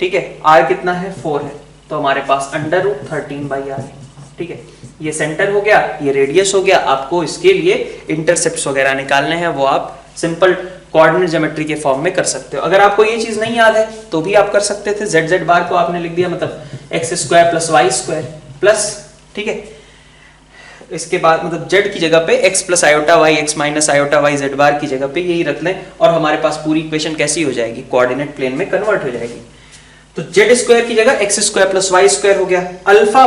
ठीक है। आर कितना है? 4 है, तो हमारे पास अंडर रूट 13/r है, ठीक है। ये सेंटर हो गया, ये रेडियस हो गया। आपको इसके लिए इंटरसेप्ट्स वगैरह निकालने हैं, वो आप सिंपल कोऑर्डिनेट ज्योमेट्री के फॉर्म में कर सकते हो। अगर आपको ये चीज नहीं याद है तो भी आप कर सकते थे। z बार को आपने लिख दिया मतलब x² + y² प्लस, ठीक है। इसके बाद मतलब z की जगह पे x + iota y, x - iota y z बार की जगह पे यही रख लें, और हमारे पास पूरी इक्वेशन कैसी हो जाएगी? कोऑर्डिनेट प्लेन में कन्वर्ट हो जाएगी। तो z² की जगह x² + y² हो गया। अल्फा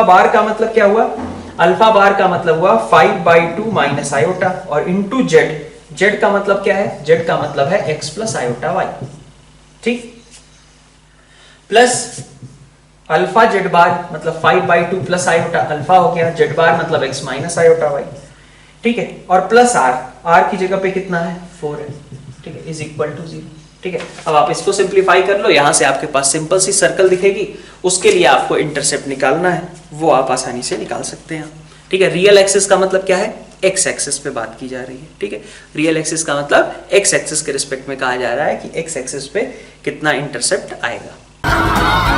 बार का मतलब क्या हुआ? अल्फा बार का मतलब हुआ 5/2 माइनस आयोटा, और इंटू z का मतलब क्या है? z का मतलब है x + आयोटा y, ठीक, प्लस अल्फा z बार मतलब 5/2 प्लस आयोटा अल्फा हो गया, z बार मतलब x - आयोटा y, ठीक है, और प्लस r की जगह पे कितना है? 4 है, ठीक है, इज इक्वल टू 0, ठीक है। अब आप इसको सिंप्लीफाई कर लो, यहां से आपके पास सिंपल सी सर्कल दिखेगी। उसके लिए आपको इंटरसेप्ट निकालना है, वो आप आसानी से निकाल सकते हैं, ठीक है। रियल एक्सिस का मतलब क्या है? एक्स एक्सिस पे बात की जा रही है, ठीक है। रियल एक्सिस का मतलब एक्स एक्सिस के रिस्पेक्ट में कहा जा रहा है कि एक्स एक्सिस पे कितना इंटरसेप्ट आएगा।